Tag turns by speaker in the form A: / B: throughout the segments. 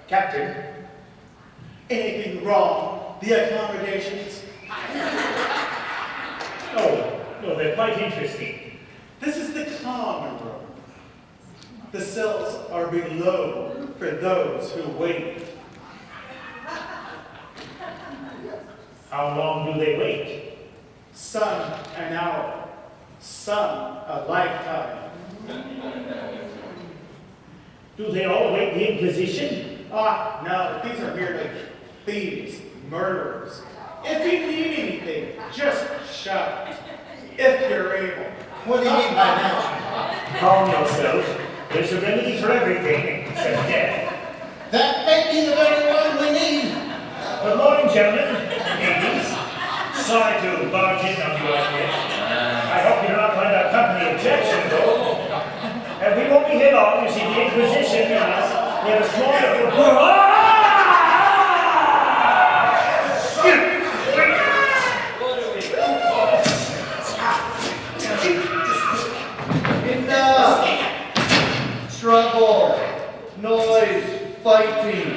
A: Captain, anything wrong? The accommodations?
B: No, they're quite interesting.
A: This is the common room. The cells are below for those who wait.
B: How long do they wait?
A: Some an hour, some a lifetime.
B: Do they all await the Inquisition?
A: Ah, no, these are merely thieves, murderers. If you need anything, just shout. If you're able.
C: What do you mean by that?
B: Calm yourself. There's a remedy for everything except death.
C: That may be the very one we need.
B: Good morning, gentlemen, ladies. Sorry to barge in on you like this. I hope you do not find our company objectionable. We won't be here long. You see, the Inquisition and us, we have a small...
D: Trouble, noise, fighting.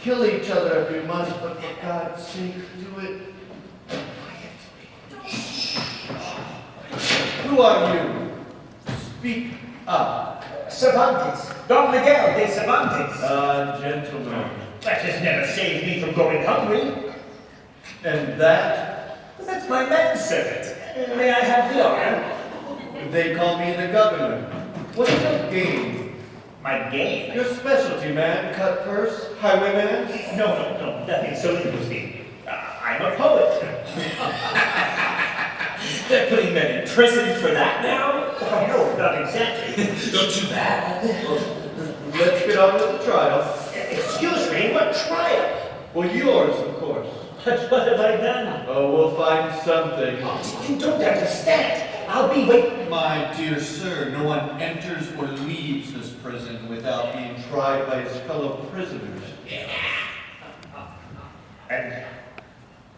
D: Kill each other if you must, but for God's sake, do it quietly. Who are you? Speak up.
B: Cervantes. Don Miguel de Cervantes.
D: Gentlemen.
B: That has never saved me from going hungry.
D: And that?
B: That's my manservant. May I have the honor?
D: They call me the governor. What's your game?
B: My game?
D: Your specialty, man. Cut purse, highwayman?
B: No, nothing so interesting. I'm a poet.
E: They're putting men in prison for that now?
B: Oh, no, not exactly.
E: Not too bad.
D: Let's get on with the trial.
B: Excuse me, what trial?
D: Well, yours, of course.
B: But what have I done?
D: Oh, we'll find something.
B: You don't understand. I'll be waiting.
D: My dear sir, no one enters or leaves this prison without being tried by his fellow prisoners.
B: And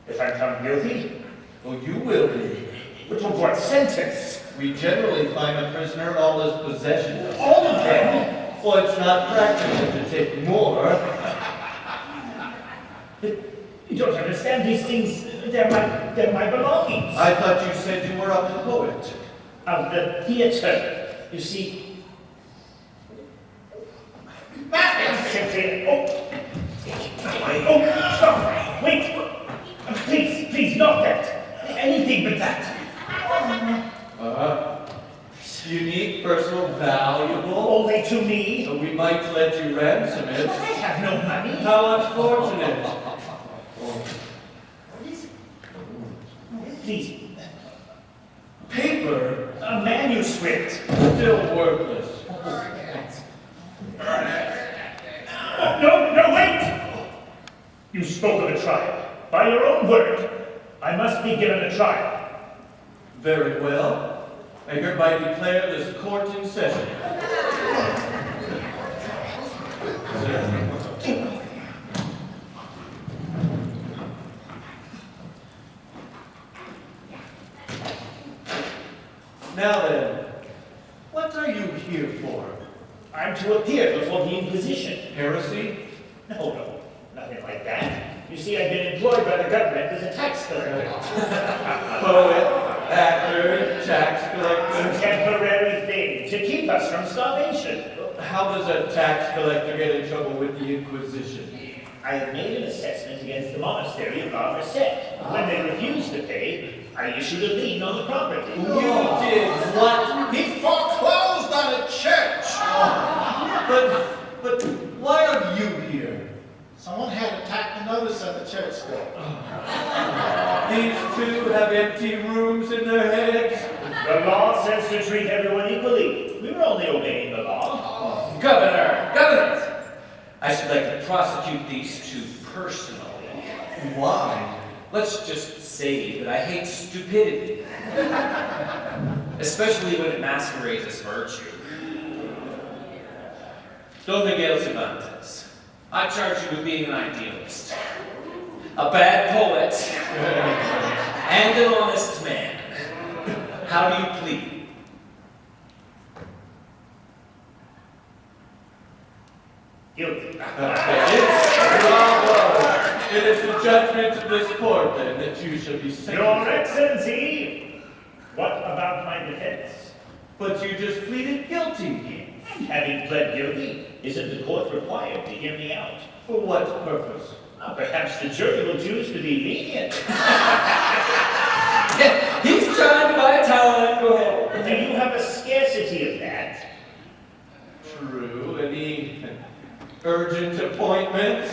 B: if I'm found guilty?
D: Oh, you will be.
B: But of what sentence?
D: We generally find a prisoner all his possessions.
B: All of them?
D: Well, it's not practical to take more.
B: You don't understand these things. They're my belongings.
D: I thought you said you were a poet.
B: Of the theater. You see. Simply. Stop. Wait. Please, not that. Anything but that.
D: Unique, personal, valuable.
B: Only to me.
D: So we might let you ransom it.
B: I have no money.
D: How unfortunate.
B: Please.
D: Paper.
B: A manuscript.
D: Still worthless.
B: No, wait! You spoke of a trial. By your own word, I must be given a trial.
D: Very well. I hereby declare this court in session. Now then, what are you here for?
B: I'm to appear before the Inquisition.
D: Heresy?
B: No, nothing like that. You see, I've been employed by the government as a tax collector.
D: Poet, actor, tax
B: A
D: collector.
B: temporary thing to keep us from starvation.
D: How does a tax collector get in trouble with the Inquisition?
B: I have made an assessment against the monastery of La Merced. When they refused to pay, I issued a lien on the property.
D: You did what?
C: He foreclosed on a church.
D: But why are you here?
C: Someone had to tack the notice of the church door.
D: These two have empty rooms in their heads.
B: The law says to treat everyone equally. We were only obeying the law.
E: Governor! I should like to prosecute these two personally.
D: Why?
E: Let's just say that I hate stupidity. Especially when it masquerades as virtue. Don Miguel Cervantes, I charge you with being an idealist, a bad poet, and an honest man. How do you plead?
B: Guilty.
D: It is the judgment of this court, then, that you shall be sentenced.
B: Your Excellency, what about my defense?
D: But you just pleaded guilty.
B: Having pled guilty, isn't the court required to hear me out?
D: For what purpose?
B: Perhaps the jury will choose to be lenient.
E: He's trying to buy time. Go ahead.
B: Do you have a scarcity of that?
D: True. Any urgent appointments?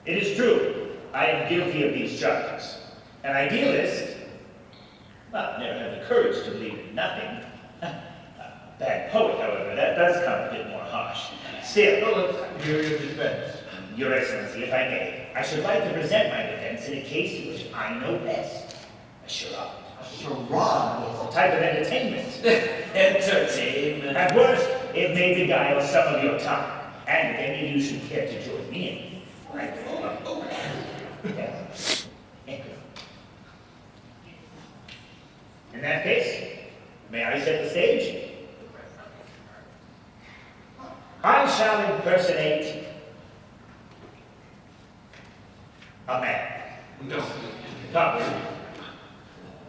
B: It is true. I am guilty of these charges. An idealist, well, never had the courage to believe in nothing. A bad poet, however, that does come a bit more harsh. Still,
D: Let's hear your defense.
B: Your Excellency, if I may, I should like to present my defense in a case which I know best. A charade.
D: A charade?
B: It's a type of entertainment.
E: Entertainment.
B: At worst, it may beguile some of your time. And if any of you should care to join me in, right? In that case, may I set the stage? I shall impersonate a man. Come,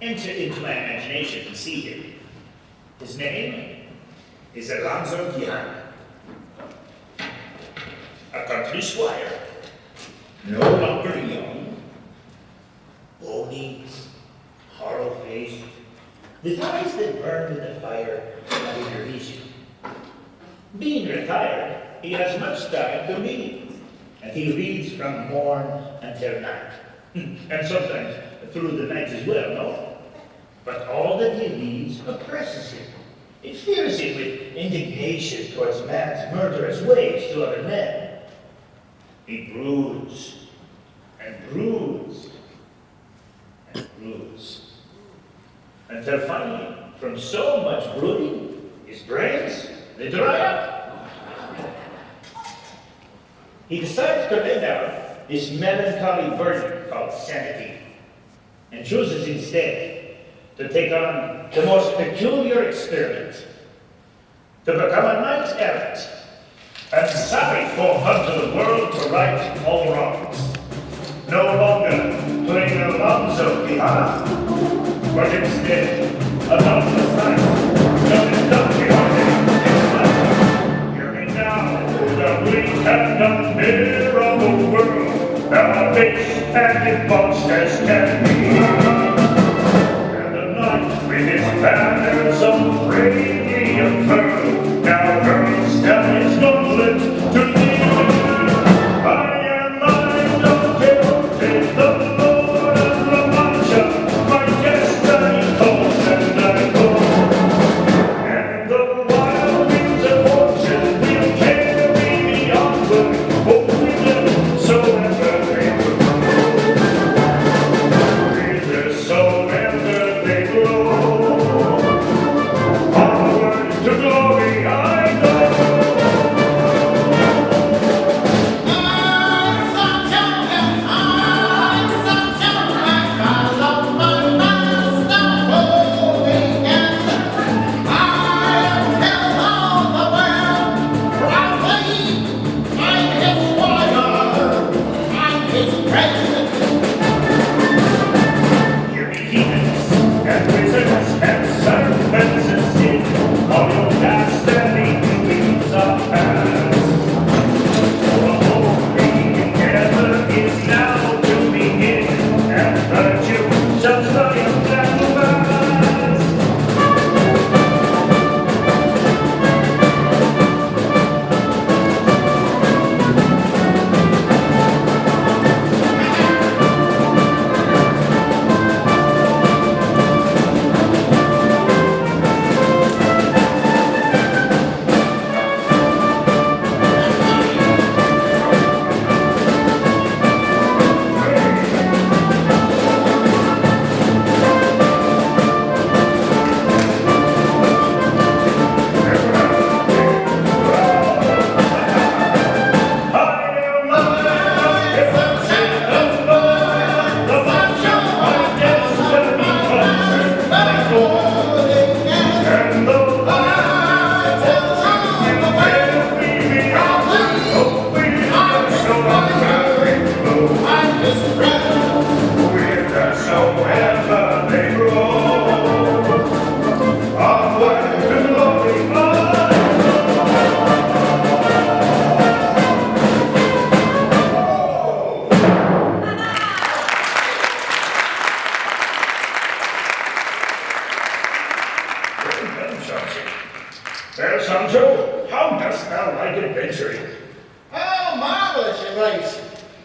B: enter into my imagination and see him. His name is Aldonza, a country squire, no longer young, bony, hollow-faced, with eyes that burn in the fire of your vision. Being retired, he has much time to read, and he reads from morn until night, and sometimes through the night as well, no? But all that he reads oppresses him. It fills him with indignation towards man's murderous ways to other men. He broods, and broods, and broods, until finally, from so much brooding, his brains, they dry up. He decides to lay down this melancholy burden called sanity, and chooses instead to take on the most peculiar experiment, to become a knight errant, and sally forth unto the world to right all wrongs. No longer playing Alonzo Quixote, but instead a dauntless knight, known as Don Quixote. Hear me now, the bleak and unbear of the world, thou base and debauched as can be. With his banners of bravely unfurled, now hurls down his gauntlet to thee. I am Don Quixote, the Lord of LaMancha, my destiny calls and I go. And the wild winds of fortune will carry me onward, oh, we will so ever they will. Chauncey. Well, Sancho, how dost thou like adventuring?
C: Oh, marvelous, your grace.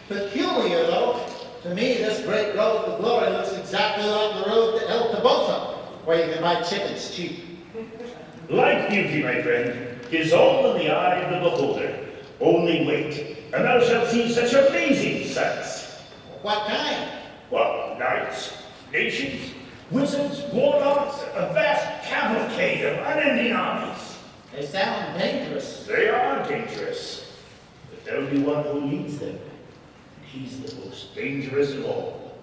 C: Peculiar, though. To me, this great road to glory looks exactly like the road that held to Bosa, where you can buy chickens cheap.
B: Like beauty, my friend, is all in the eye of the beholder. Only wait, and thou shalt see such amazing sights.
C: What kind?
B: What, knights, nations, wizards, warlocks, a vast cavalcade of unending armies.
C: They sound dangerous.
B: They are dangerous, but there'll be one who leads them. He's the most dangerous of all.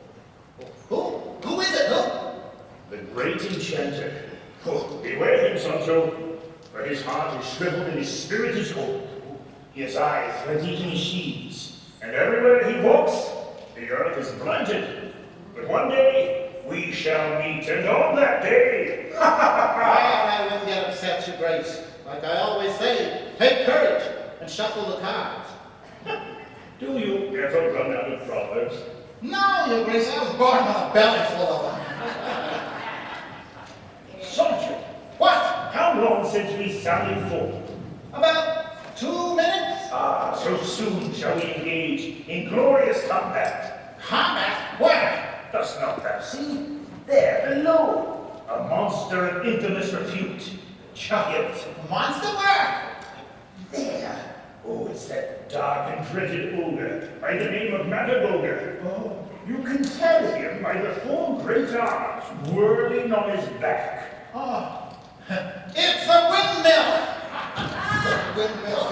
C: Who? Who is it? Who?
B: The great enchanter. Oh, beware him, Sancho, for his heart is shriveled and his spirit is cold. He has eyes like eaten sheaves, and everywhere he walks, the earth is blinded. But one day, we shall meet, and on that day,
C: Well, I wouldn't get upset, your grace. Like I always say, take courage and shuffle the cards.
B: do you ever run out of proverbs?
C: No, your grace, I was born with a belly full of them.
B: Sancho,
C: What?
B: how long since we sallied forth?
C: About 2 minutes?
B: Ah, so soon shall we engage in glorious combat.
C: Combat? Where?
B: Dost not thou see? There, below, a monster of infamous repute, a giant.
C: Monster where?
B: There. Oh, it's that dark and dreaded ogre by the name of Matagoga. Oh, you can tell him by the 4 great arms whirling on his back.
C: Oh, it's a windmill! Windmill.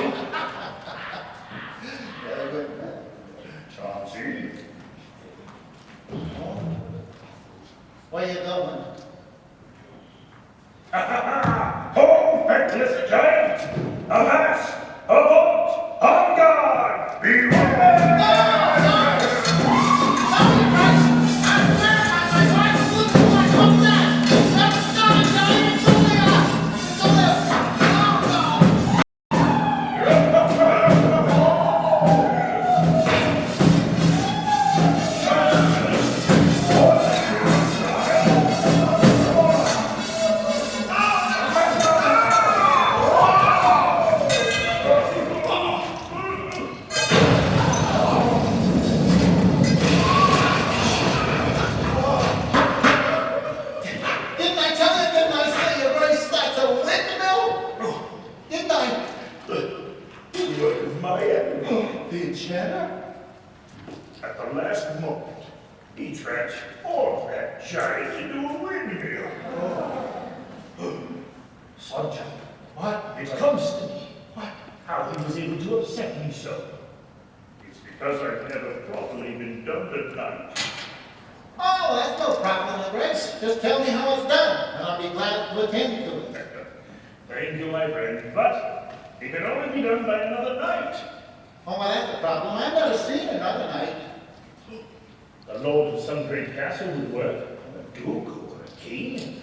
C: A windmill.
B: Chauncey,
C: Where you going?
B: ha ha ha! Ho, feckless giant! Avast! Avaunt! On guard! Beware!
C: The enchanter?
B: At the last moment, he transformed that giant into a windmill. Sancho,
C: What?
B: it comes to me
C: What?
B: how he was able to upset me so. It's because I've never properly been done at night.
C: Oh, that's no problem, Your Grace. Just tell me how it's done, and I'll be glad to attend to it.
B: Thank you, my friend, but it can only be done by another night.
C: Oh, well, that's the problem. I've never seen another night.
B: The lord of some great castle would work, a duke or a king.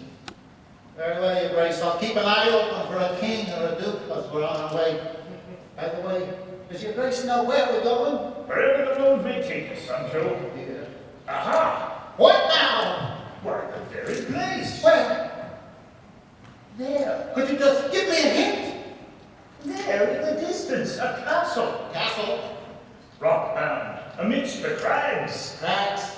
C: Very well, Your Grace. I'll keep an eye open for a king or a duke as we're on our way. By the way, does Your Grace know where we're going?
B: Wherever the road may take us, Sancho.
C: Yeah.
B: Aha!
C: What now?
B: Why, the very place.
C: Where?
B: There.
C: Could you just give me a hint?
B: There in the distance, a castle.
C: Castle?
B: Rock-bound, amidst the crags.
C: Cracks?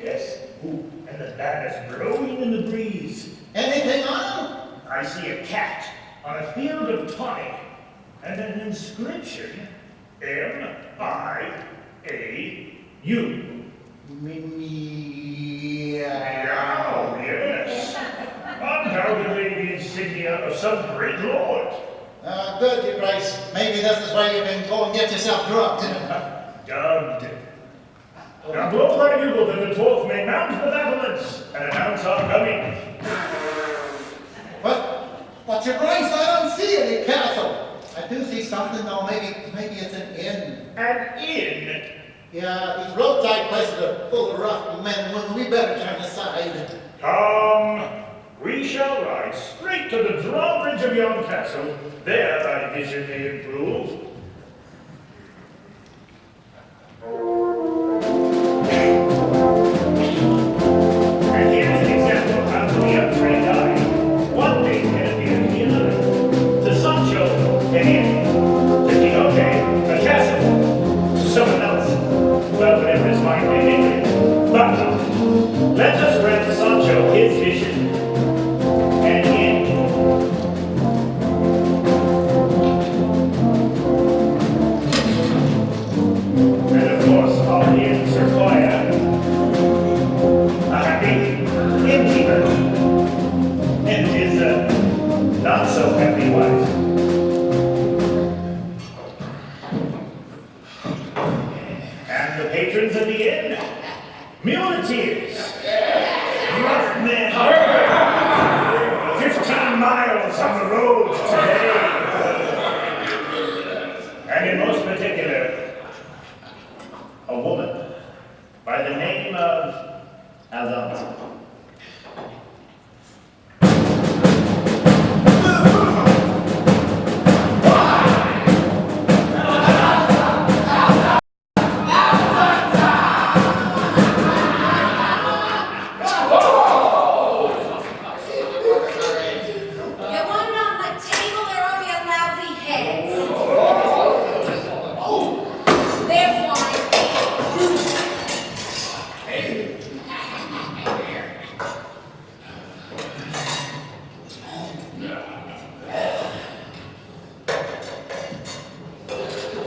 B: Yes. Ooh, and the banners blowing in the breeze.
C: Anything on?
B: I see a cat on a field of tawny, and an inscription, M-I-A-U. Meow, yes. Undoubtedly the insignia of some great lord.
C: Good, Your Grace. Maybe this is where you can go and get yourself drugged.
B: Dubbed. Now blow thy bugle that the dwarf may mount the battlements and announce our coming.
C: But Your Grace, I don't see any castle. I do see something though. Maybe it's an inn.
B: An inn?
C: Yeah, these roadside places are full of rough men and women. We better turn aside.
B: Come, we shall ride straight to the drawbridge of yon castle. There thy vision may improve. And here's an example of how to be a trained eye. One thing can not so happy wife. And the patrons of the inn, muleteers, rough men, 15 miles on the road today, and in most particular, a woman by the name of Aldonza.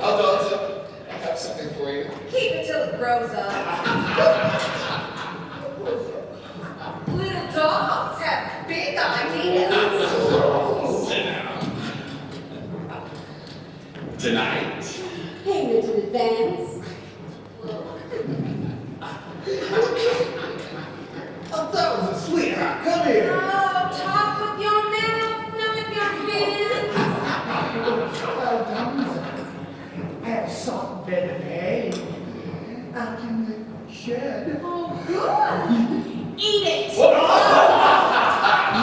F: Aldonza, I have something for you.
G: Keep it till it grows up. Little dogs have big ideas.
F: Sit down. Tonight,
G: Payment in advance.
C: Aldonza, sweetheart, come here.
G: Oh, talk with your mouth, not with your hands.
C: Aldonza, I have soft bed of hay out in the shed.
G: Oh, good. Eat it.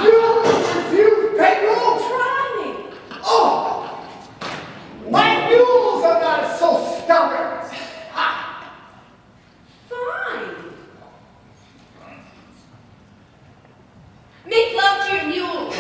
C: You refuse, Pedro?
G: Try me.
C: Oh! My mules are not so stubborn.
G: Fine. Make love to your mule.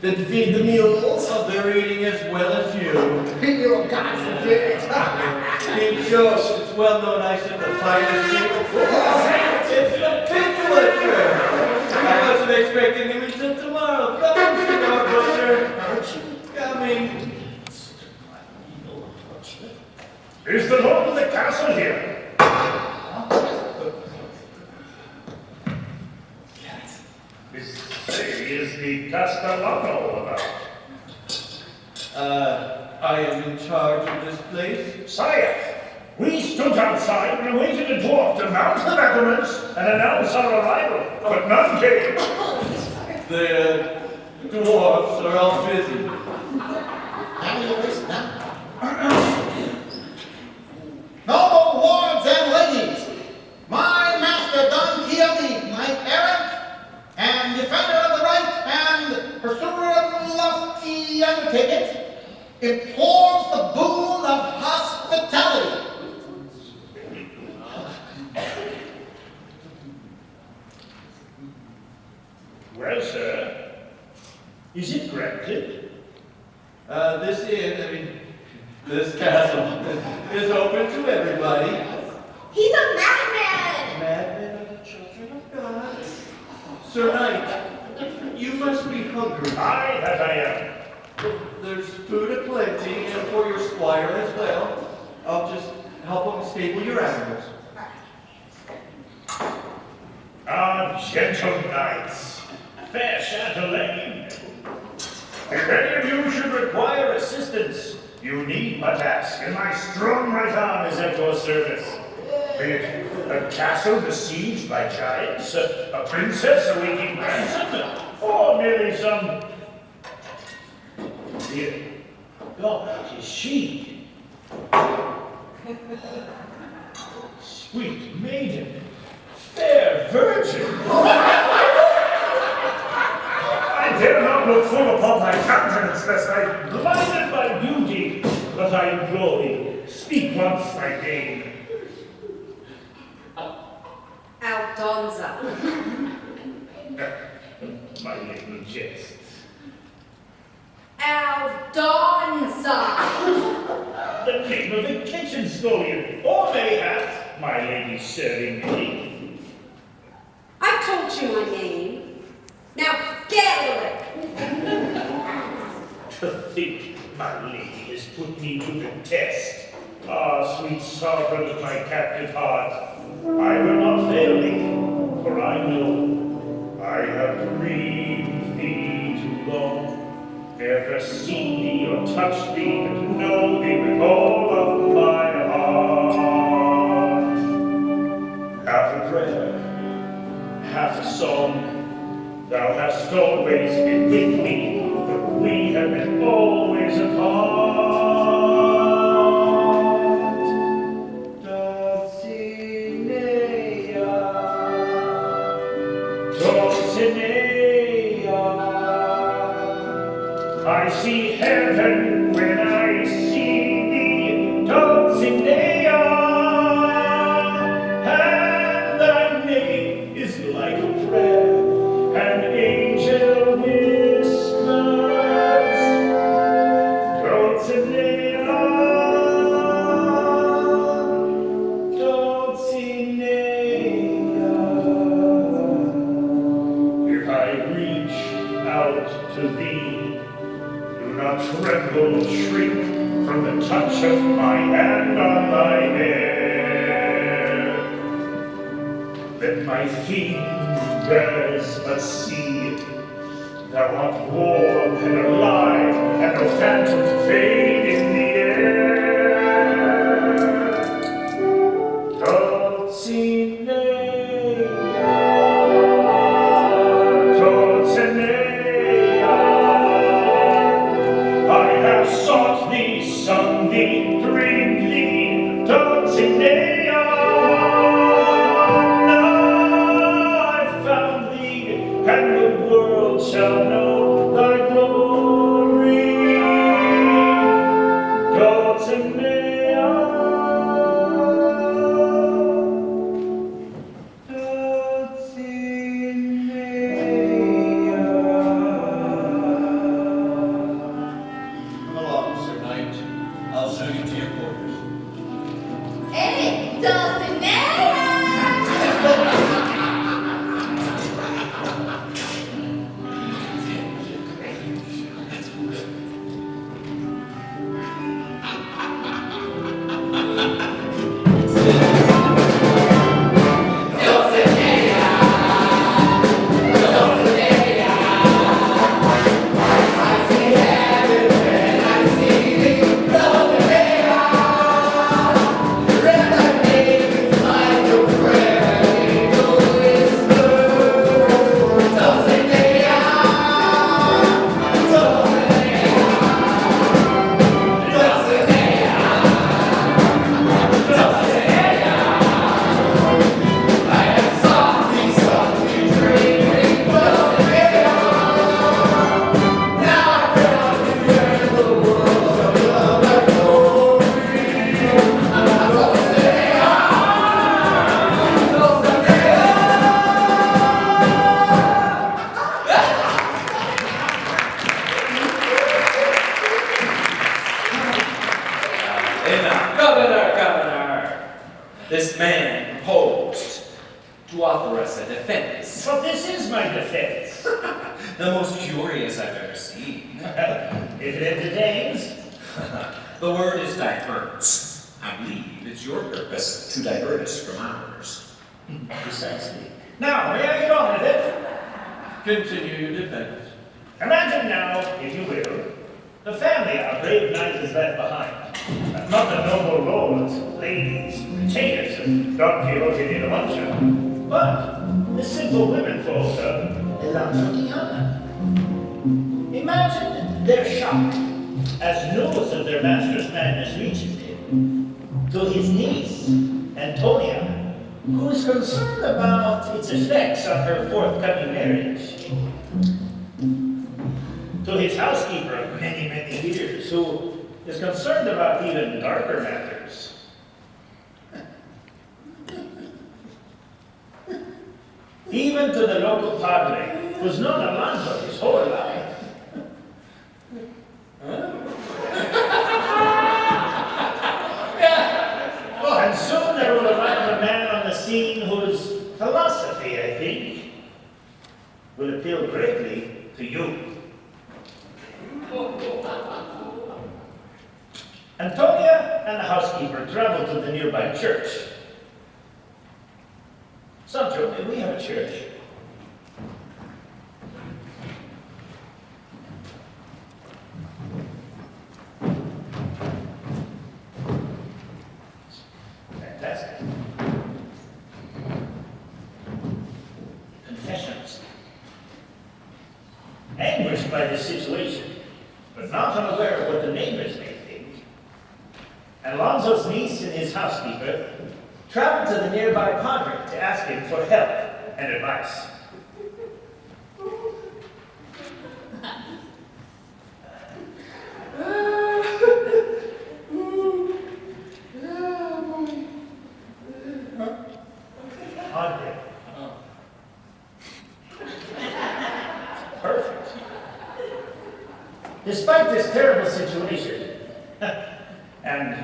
D: Did you feed the mules? Oh, they're eating as well as you.
C: You God forbid.
D: Keep Josh, it's well known I said the finest table. It's the piglet! I wasn't expecting him until tomorrow. Come on, cigar butcher. Coming.
B: Is the lord of the castle here? Is the Castellano about?
D: I am in charge of this place.
B: Sire, we stood outside and waited a dwarf to mount the battlements and announce our arrival, but none came.
D: The dwarfs are all busy.
C: How do you listen now? Noble lords and ladies, my master Don Quixote, knight errant and defender of the right and pursuer of lofty undertakings, implores the boon of hospitality.
B: Well, sir, is it granted?
D: This castle is open to everybody.
G: He's a madman!
D: Madmen are the children of God. Sir Knight, you must be hungry.
B: Aye, that I am.
D: There's food aplenty, and for your squire as well. I'll just help him stable your animals.
B: Ah, gentle knights, fair chatelaine. If any of you should require assistance, you need but ask, and my strong right arm is at your service. Be it a castle besieged by giants, a princess awaiting ransom, or merely some... Dear God, it is she. Sweet maiden, fair virgin. I dare not look full upon thy countenance, lest I blinded by beauty, but I implore thee, speak once thy name.
G: Aldonza.
B: My little jest.
G: Aldonza.
B: The name of the kitchen scullion, or mayhap my lady serving me.
G: I've told you my name. Now get out of it.
B: To think my lady has put me to the test. Ah, sweet sovereign of my captive heart, I will not fail thee, for I know I have grieved thee too long. Never seen thee or touched thee, but know thee with all of my heart. Half a prayer, half a song, thou hast always been with me, but we have been always apart. I see heaven when I see thee, Dulcinea, and thy name is like a prayer, an angel whispers, Dulcinea, Dulcinea. If I reach out to thee, do not tremble or shrink from the touch of my hand on thy hair. Let my fingers but see thou art warm and alive, and no phantom to fade in the air. Dulcinea, Dulcinea, I have sought thee, sung thee, dreamed thee, Dulcinea. Now I've found thee, and the world shall know thy glory.
E: This man proposed to offer us a defense.
B: But this is my defense.
E: The most curious I've ever seen.
B: If it entertains.
E: The word is diverts. I believe it's your purpose to divert us from ours.
B: Precisely. Now, may I get on with it?
D: Continue your defense.
B: Imagine now, if you will, the family our brave knight has left behind. Not the noble lords, ladies, retainers of Don Quixote de LaMancha, but the simple women folk of LaMancha. Imagine their shock as news of their master's madness reaches him. To his niece, Antonia, who is concerned about its effects on her forthcoming marriage. To his housekeeper of many, many years, who is concerned about even darker matters. Even to the local padre, who's known Aldonza his whole life. And soon there will arrive a man on the scene whose philosophy, I think, will appeal greatly to you. Antonia and the housekeeper travel to the nearby church. Sancho, may we have a church? Fantastic. Confessions. Anguished by this situation, but not unaware of what the neighbors may think, Alonso's niece and his housekeeper traveled to the nearby padre to ask him for help and advice. Padre. Perfect. Despite this terrible situation, and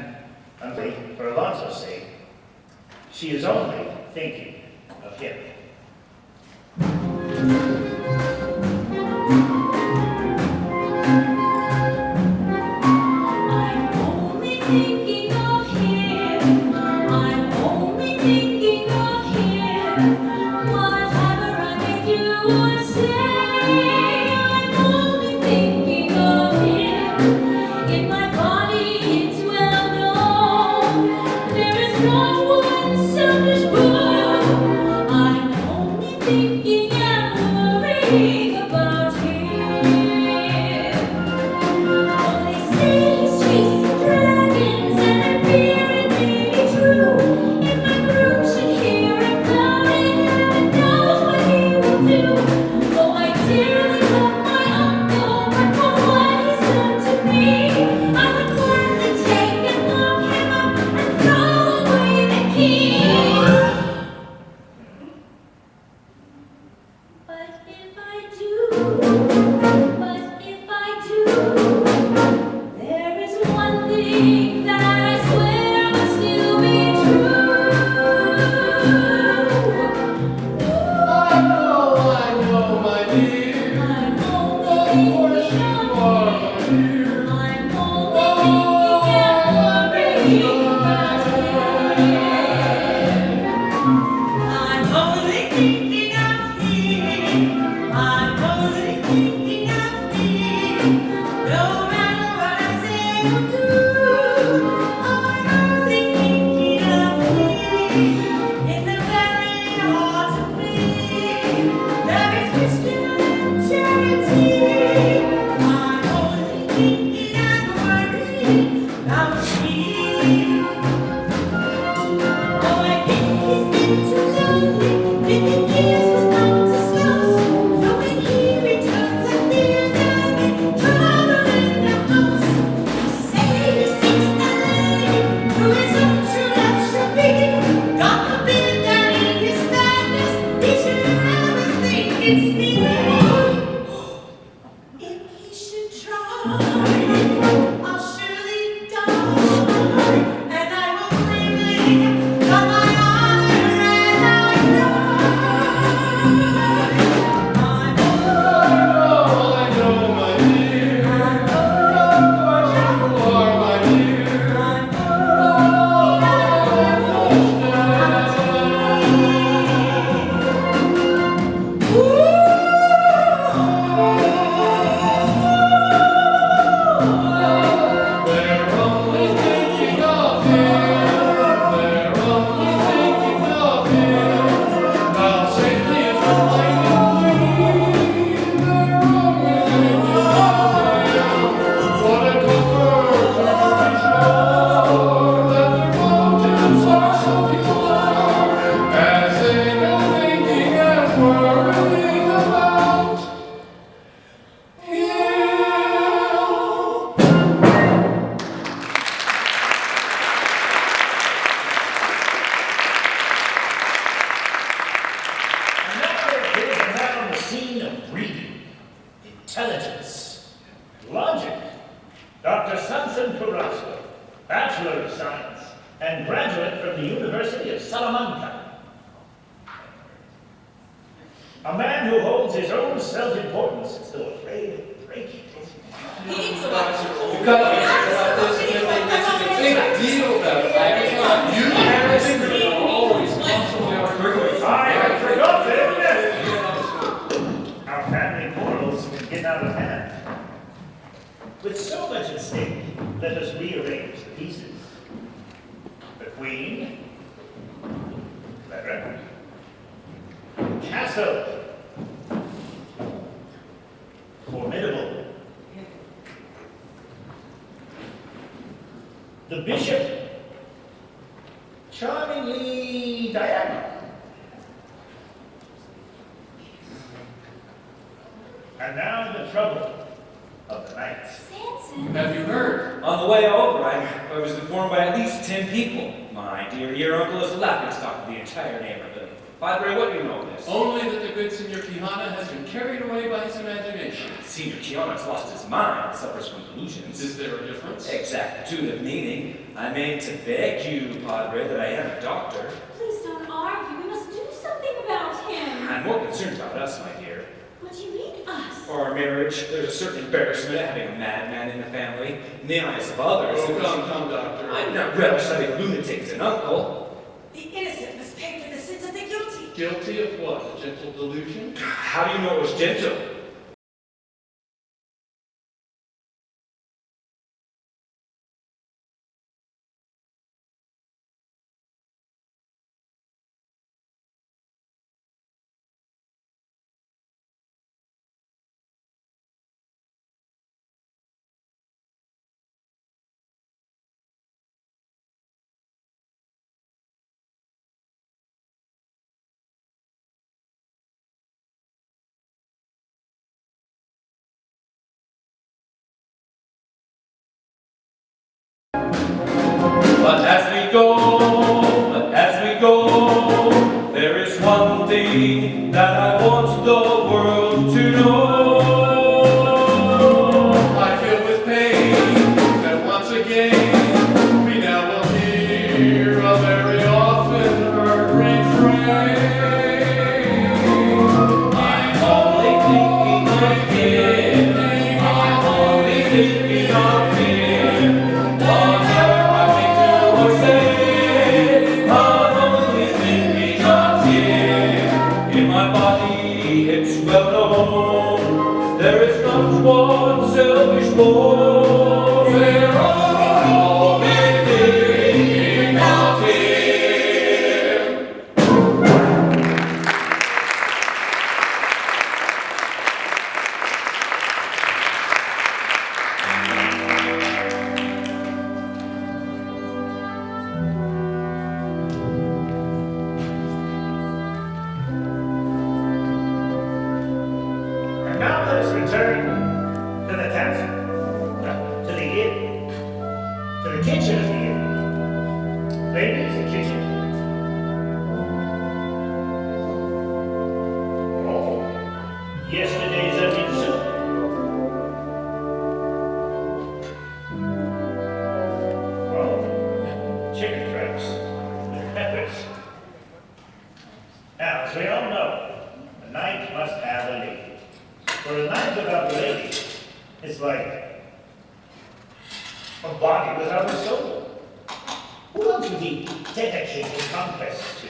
B: for Alonso's sake, she is only thinking of him.
H: I'm only thinking of him. I'm only thinking of him. Whatever I may do or say, I'm only thinking of him. In my body it's well known, there is not one selfish bone. I'm only thinking and worrying about him. Only say he's chasing dragons and I fear it may be true. If my groom should hear about it, heaven knows what he will do. Oh, I dearly love my uncle, but for what he's done to me, I would gladly take and lock him up and throw away the key. But if I do, there is one thing that I swear must still be
D: I know, my dear.
H: I'm
D: Of
H: only
D: course you
H: thinking
D: are,
H: of
D: my
H: him.
D: dear.
H: I'm only thinking and worrying about him. I'm only thinking of him. I'm only thinking of him. No matter what I say or do, I'm only thinking of him. In the very heart of me, there is Christian and charity. I'm only thinking and worrying about him. Oh, I think he's been too lonely, living years without a spouse. So when he returns, I fear there'll be trouble in the house. He say he seeks a lady who his own true love should be. God forbid that in his madness he should ever think it's me. If he should try, I'll surely die, and I will bravely cut my
B: Dr. Samson Carrasco, Bachelor of Science, and graduate from the University of LaMancha. A man who holds his own self-importance is still afraid of breaking his
F: You've got to be about this and everything makes a big deal about it. You parents are always constantly arguing.
B: I have forgotten that our family quarrels can get out of hand. With so much at stake, let us rearrange the pieces. The Queen, Clara, Castle, formidable. The Bishop, charmingly diagonal. And now the trouble of the night.
H: Samson.
F: Have you heard?
E: On the way over, I was informed by at least 10 people. My dear uncle is the laughingstock of the entire neighborhood. Padre, what do you know of this?
F: Only that the good Senor Quijana has been carried away by his imagination.
E: Senor Quijana's lost his mind, suffers from delusions.
F: Is there a difference?
E: Exactitude of meaning. I mean to beg you, Padre, that I am a doctor.
H: Please don't argue. We must do something about him.
E: I'm more concerned about us, my dear.
H: What do you mean, us?
E: For our marriage, there's a certain embarrassment at having a madman in the family. In the eyes of others,
F: Oh,
E: it was-
F: come, doctor.
E: I do not relish having a lunatic as an uncle.
G: The innocent must pay for the sins of the guilty.
F: Guilty of what? A gentle delusion?
E: How do you know it was gentle? But as we go, there is one thing that I want the world to know.
F: I feel with pain that once again we now will hear a very often heard refrain.
E: I'm only thinking of him. I'm only thinking of him. Whatever I may do or say, I'm only thinking of him. In my body, it's well known, there is not one selfish bone. We're all only thinking of him.
B: And now let us return to the castle, to the inn, to the kitchen of the inn. Ladies, the kitchen. Oh, yesterday's onion soup. Oh, chicken traps with peppers. Now, as we all know, a knight must have a lady. For a knight without a lady is like a body without a soul. Who else would he dedicate his conquest to?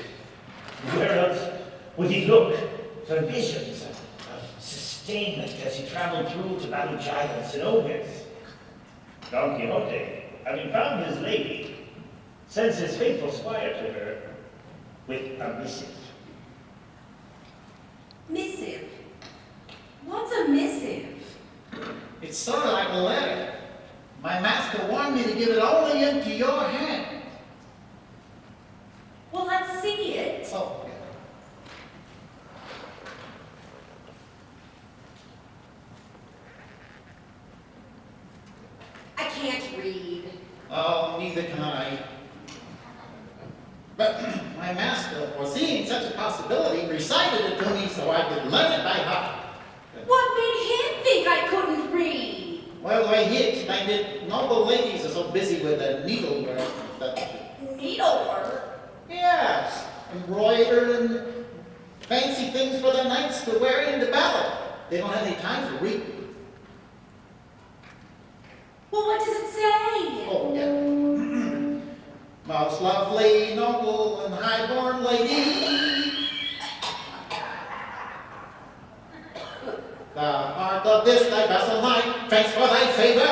B: Where else would he look for visions of sustainment as he traveled through to battle giants and ogres? Don Quixote, having found his lady, sends his faithful squire to her with a missive.
G: Missive. What's a missive?
C: It's sort of like a letter. My master wanted me to give it only into your hand.
G: Well, let's see it.
C: Oh.
G: I can't read.
C: Oh, neither can I. But my master, foreseeing such a possibility, recited it to me so I could learn it by heart.
G: What made him think I couldn't read?
C: Well, the way he explained it, noble ladies are so busy with their needlework and such.
G: Needlework?
C: Yes, embroidered and fancy things for the knights to wear into battle. They don't have any time for reading.
G: Well, what does it say?
C: Oh, yeah. Most lovely, noble, and high-born lady, the heart of this thy vessel knight thanks for thy favor.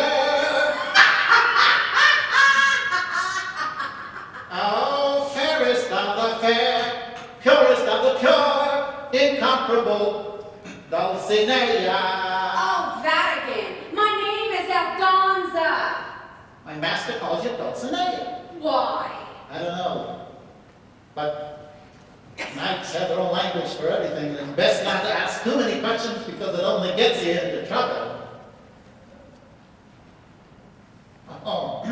C: Oh, fairest of the fair, purest of the pure, incomparable Dulcinea.
G: Oh, that again. My name is Aldonza.
C: My master calls you Dulcinea.
G: Why?
C: I don't know. But knights have their own language for everything, and it's best not to ask too many questions because it only gets you into trouble. Oh,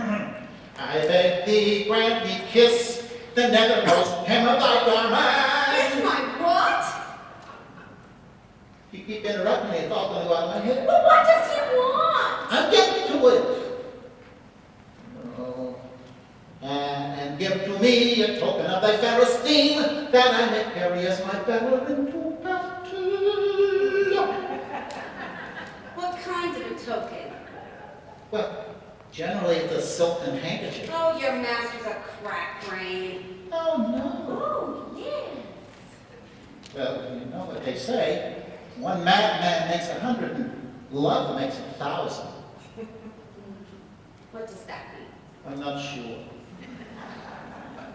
C: I beg thee, grant me kiss the nethermost hem of thy garment.
G: Kiss my what?
C: You keep interrupting me, it's all going to go out of my head.
G: Well, what does he want?
C: I'm getting to it. Oh. And give to me a token of thy fair esteem, that I may carry as my banner into battle.
G: What kind of a token?
C: Well, generally it's a silken handkerchief.
G: Oh, your master's a crack brain.
C: Oh, no.
G: Oh, yes.
C: Well, you know what they say. One madman makes 100, and love makes 1,000.
G: What does that mean?
C: I'm not sure.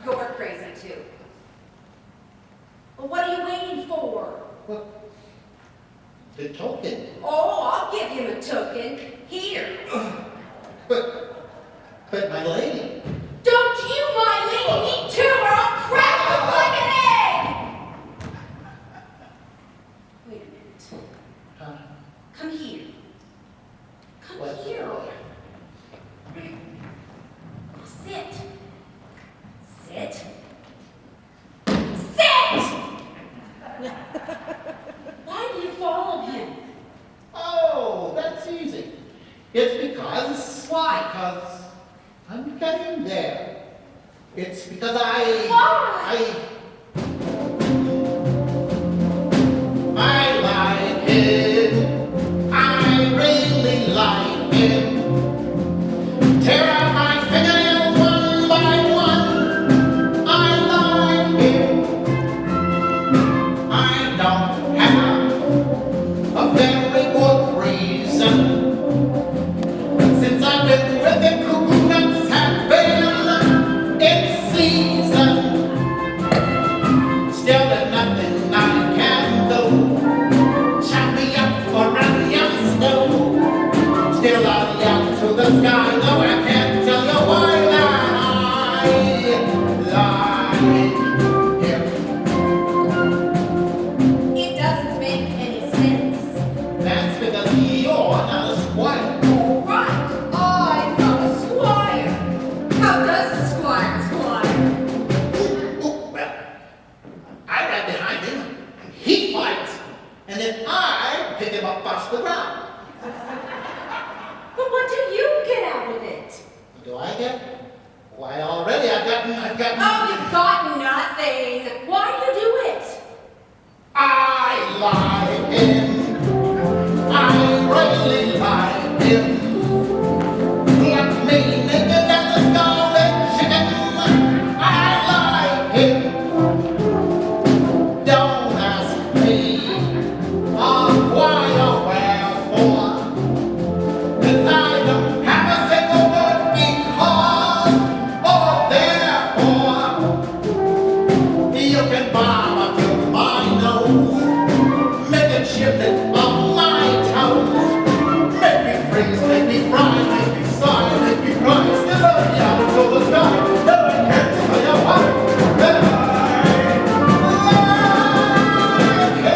G: You're crazy too. Well, what are you waiting for?
C: Well, the token.
G: Oh, I'll give him a token. Here.
C: But my lady.
G: Don't you, my lady, me too, or I'll crack you like an egg! Wait a minute.
C: Huh?
G: Come here. Come
C: What?
G: here. Sit. Sit. Sit! Why do you follow him?
C: Oh, that's easy. It's because...
G: Why?
C: Because I'm getting there. It's because I like it. I really like it. Tear out my fingernails one by one. I like it. I don't have a very good reason. Since I've been with the cuckoo nuts have been in season. Still there's nothing I can do. Chop me up or run young stone. Still I'll yell to the sky, though I can't tell you why that I like him.
G: It doesn't make any sense.
C: That's because you're not a squire.
G: Right. I'm not a squire. How does a squire squire?
C: Oh, well, I ride behind him, and he fights, and then I pick him up off the ground.
G: But what do you get out of it?
C: What do I get? Why, already I've gotten...
G: Oh, you've got nothing. Why do you do it?
C: I like him. I really like him. Like me, naked as a scalded chicken. I like him. Don't ask me why or wherefore. 'Cause I don't have a single word because or therefore. You can barbecue my nose, make a chiplet of my toes, make me freeze, make me fry, make me sigh, make me cry, still only out to the sky. No one can tell you what that I like him.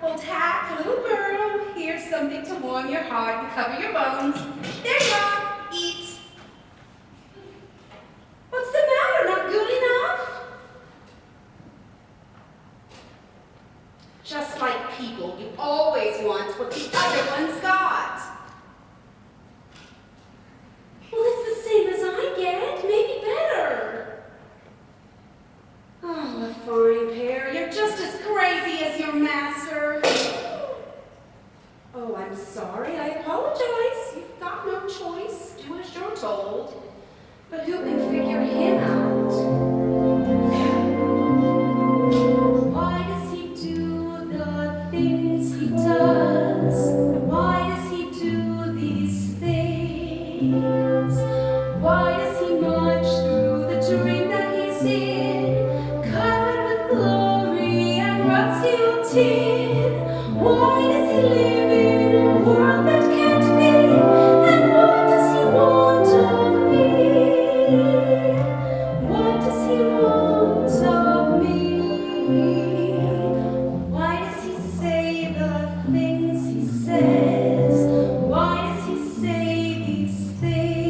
G: Old hat, little girl, here's something to warm your heart and cover your bones. There you are, eat. What's the matter, not good enough? Just like people, you always want what the other one's got. Well, it's the same as I get, maybe better. Oh, a fine pair. You're just as crazy as your master. Oh, I'm sorry. I apologize. You've got no choice. Do as you're told. But who can figure him out? Why does he do the things he does? Why does he do these things? Why does he march through the dream that he's in, covered with glory and rusty old tin? Why does he live in a world that can't be? And what does he want of me? What does he want of me? Why does he say the things he says? Why does he say these things?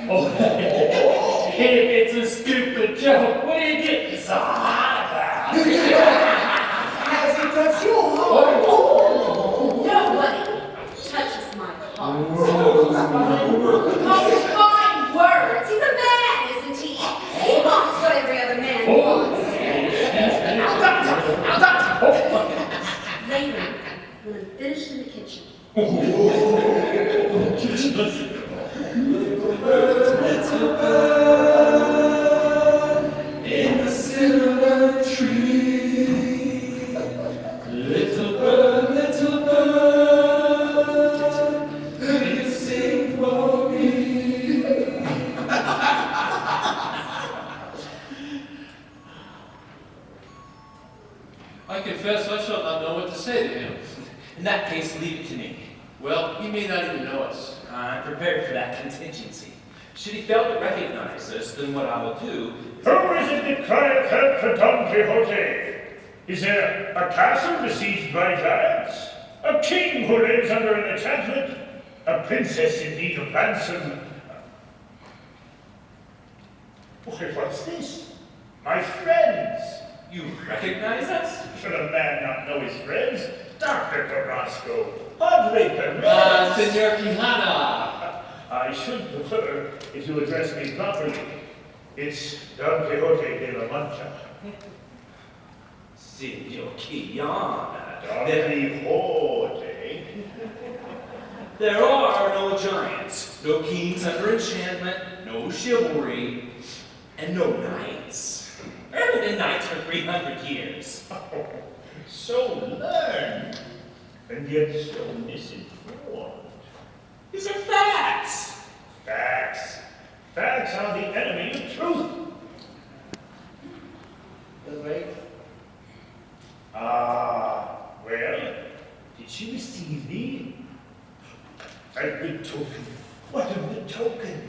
B: Oh,
E: If it's a stupid joke, what are you getting so hot about?
C: Has he touched your heart?
G: Nobody touches my heart. Oh, fine words. He's a man, isn't he? He wants what every other man wants. Later, when I'm finished in the kitchen.
F: In the silver tree, little bird, will you sing for me? I confess I shall not know what to say to him.
E: In that case, leave it to me.
F: Well, he may not even know us.
E: I'm prepared for that contingency. Should he fail to recognize us, then what I will do
B: who is it that crieth help for Don Quixote? Is there a castle besieged by giants? A king who lives under an enchantment? A princess in need of ransom? Why, what's this? My friends!
E: You recognize us?
B: Should a man not know his friends? Dr. Carrasco, Padre Perez.
F: Senor Quijana.
B: I should prefer if you address me properly. It's Don Quixote de LaMancha.
E: Senor Quijana.
B: Don Quixote.
E: There are no giants, no kings under enchantment, no chivalry, and no knights. There haven't been knights for 300 years.
B: So learned, and yet so misinformed.
E: These are facts.
B: Facts. Facts are the enemy of truth.
C: Right.
B: Well, did she receive me? A good token. What a good token.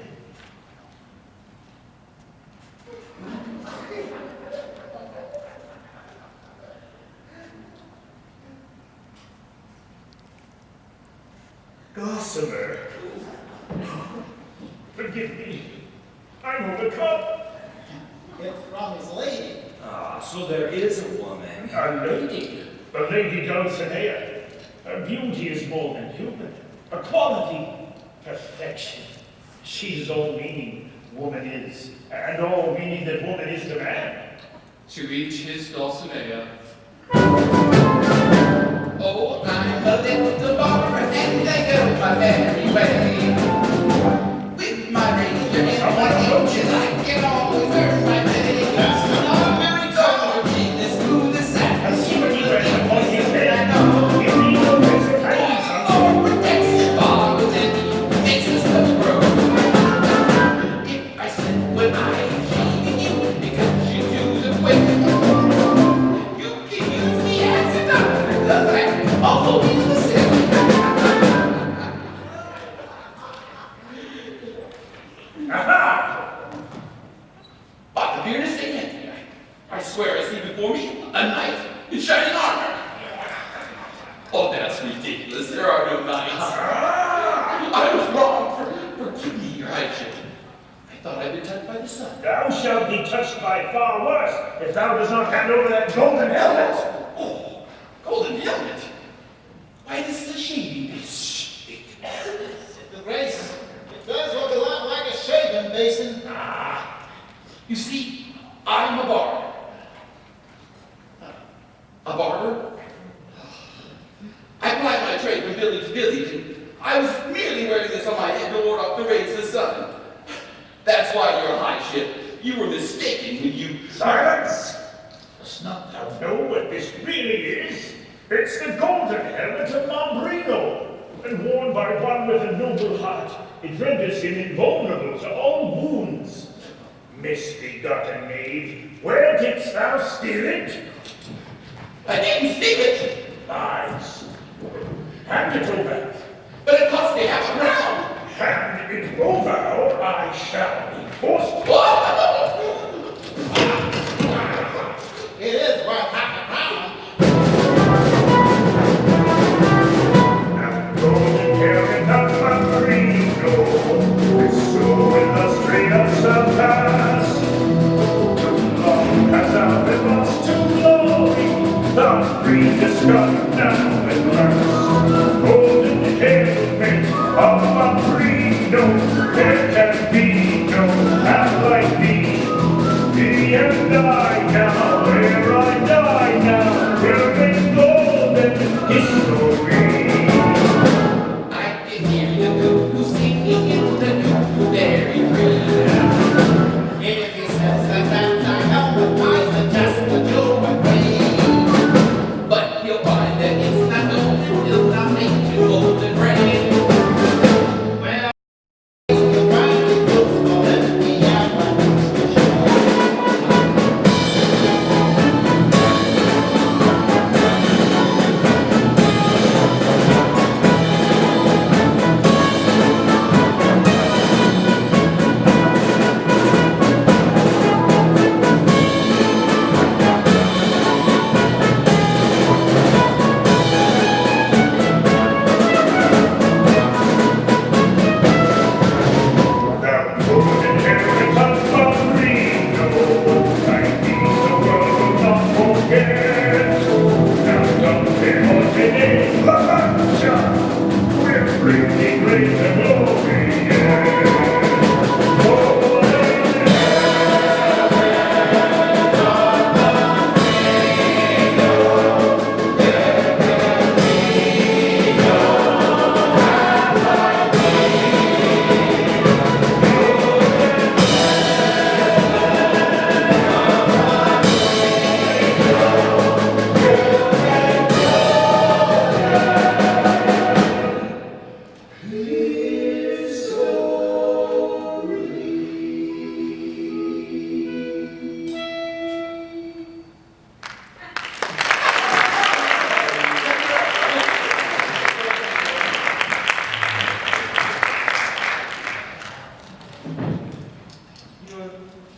B: Gossamer. Forgive me. I'm overcome.
C: It's from his lady.
E: So there is a woman.
B: A lady. A lady Dulcinea. Her beauty is more than human. A quality, perfection. She's all meaning woman is, and all meaning that woman is to man.
F: To each his Dulcinea. Oh, I'm a little barber and I go my merry way. With my razor and my inches, I can always earn my pay. I'm very tall, as smooth as sand.
B: I see what you read upon his head.
F: I know.
B: Give me your razor kindly, son.
F: Oh, protects the bottles and makes the stuff grow. If I slip when I shave you, because you do the quick. You can use me as a doctor, 'cause I also use the sick.
B: Aha!
F: But the beard is Saint I swear I see before me a knight in shining armor. Oh, that's ridiculous. There are no knights. I was wrong. Forgive me, your highness. I thought I'd been touched by the sun.
B: Thou shalt be touched by far worse if thou does not hand over that golden helmet.
F: Oh, golden helmet. Why does the shaving be
C: The grace. It does look a lot like a shaving basin.
F: You see, I'm a barber. A barber? I ply my trade from village to village, and I was merely wearing this on my head to ward off the rays of the sun. That's why, your highness, you were mistaken when you...
B: Silence! Dost not thou know what this really is? It's the golden helmet of Mambrino, and worn by one with a noble heart, it renders him invulnerable to all wounds. Misbegotten knave, where didst thou steal it?
F: I didn't steal it,
B: Lies. Hand it over.
F: but it cost me half a crown.
B: Hand it over, or I shall be forced.
C: It is worth half a crown.
B: And golden helmet of Mambrino, it's so in the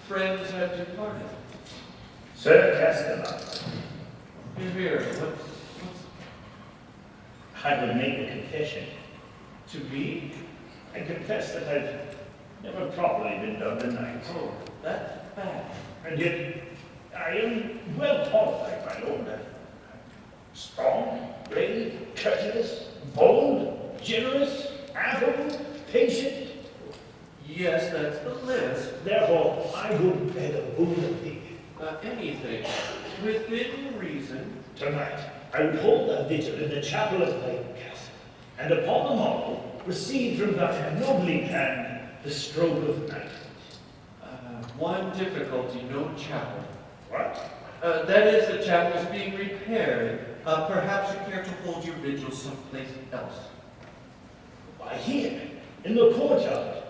D: friends have departed.
B: Sir Castellan,
D: Here, what's
B: I would make a confession.
D: to me?
B: I confess that I've never properly been done the night.
D: Oh, that's bad.
B: And yet, I am well qualified, my lord. Strong, brave, courteous, bold, generous, affable, patient.
D: Yes, that's the list.
B: Therefore, I would beg a boon of thee.
D: Anything within reason.
B: Tonight, I would hold a vigil in the chapel of thy castle, and upon the morrow, receive from thy nobly hand the stroke of night.
D: One difficulty, no chapel.
B: What?
D: That is, the chapel is being repaired. Perhaps you care to hold your vigil someplace else.
B: Why, here, in the courtyard,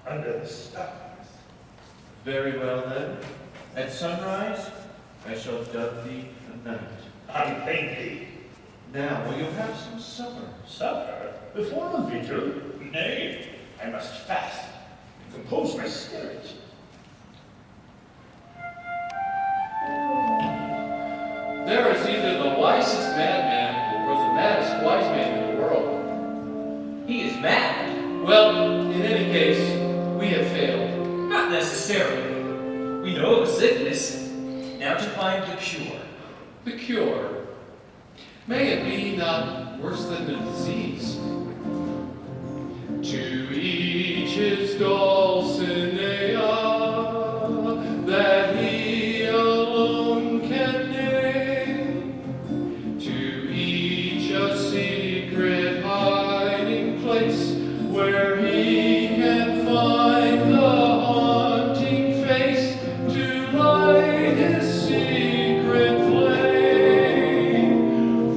B: under the stars.
D: Very well then. At sunrise, I shall dub thee a knight.
B: I thank thee.
D: Now, will you have some supper?
B: Supper? Before the vigil? Nay, I must fast and compose my spirit.
F: There is either the wisest madman or the maddest wise man in the world.
E: He is mad.
F: Well, in any case, we have failed.
E: Not necessarily. We know of a sickness. Now to find the cure.
F: The cure. May it be not worse than the disease. To each his Dulcinea, that he alone can name. To each a secret hiding place where he can find the haunting face to light his secret flame.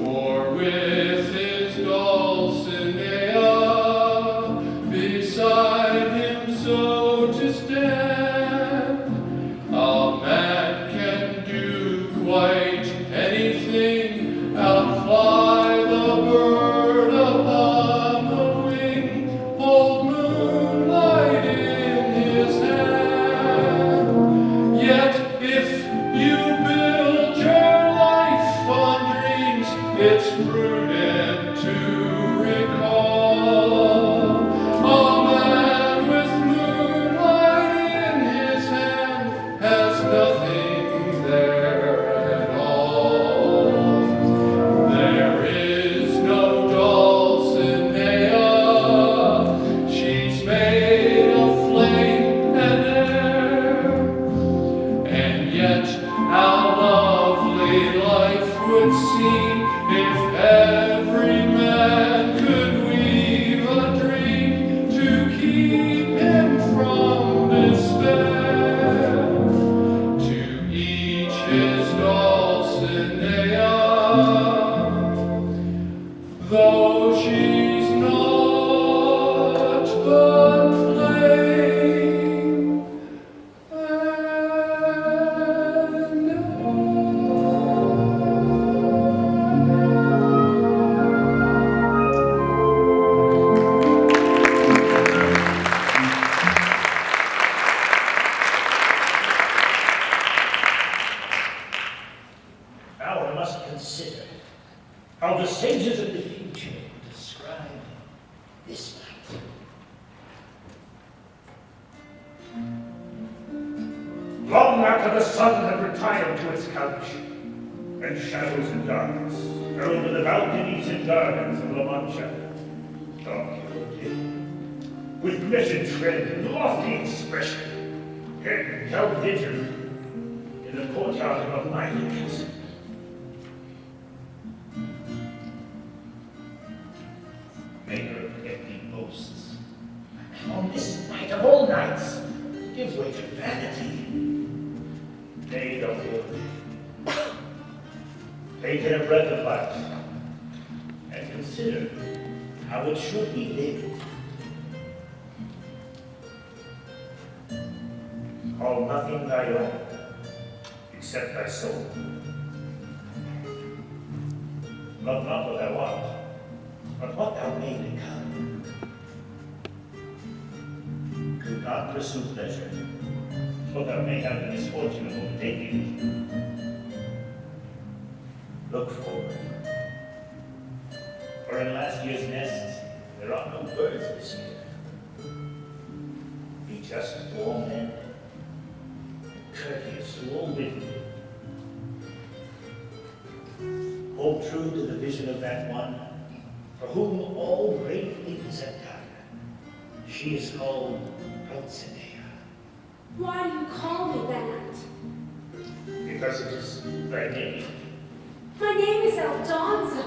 F: For with his Dulcinea beside him so to stand, a man can do quite anything, outfly the bird upon the wing, hold moonlight in his hand. Yet if you build your life on dreams, it's prudent to recall a man with moonlight in his hand has nothing there at all. There is no Dulcinea, she's made of flame and air, and yet how lovely life would seem if every man could weave a dream to keep him from despair. To each his Dulcinea, though she's not but plain
B: Now I must consider how the sages of the future describe this night. Long after the sun had retired to its couch, and shadows and darkness fell over the balconies and gardens of LaMancha, Don Quixote, with measured tread and lofty expression, held vigil in the courtyard of a mighty castle. Maker of empty boasts, on this night of all nights, give way to vanity. Nay, Don Quixote, take in a breath of life, and consider how it should be lived. Call nothing thy own, except thy soul. Love not what thou art, but what thou may become. Do not pursue pleasure, but thou may have the misfortune of overtaking it. Look forward. For in last year's nest, there are no birds this year. Be just to all men, courteous to all women. Hold true to the vision of that one for whom all great things have done. She is called Aldonza.
G: Why do you call me that?
B: Because it is thy name.
G: My name is Aldonza.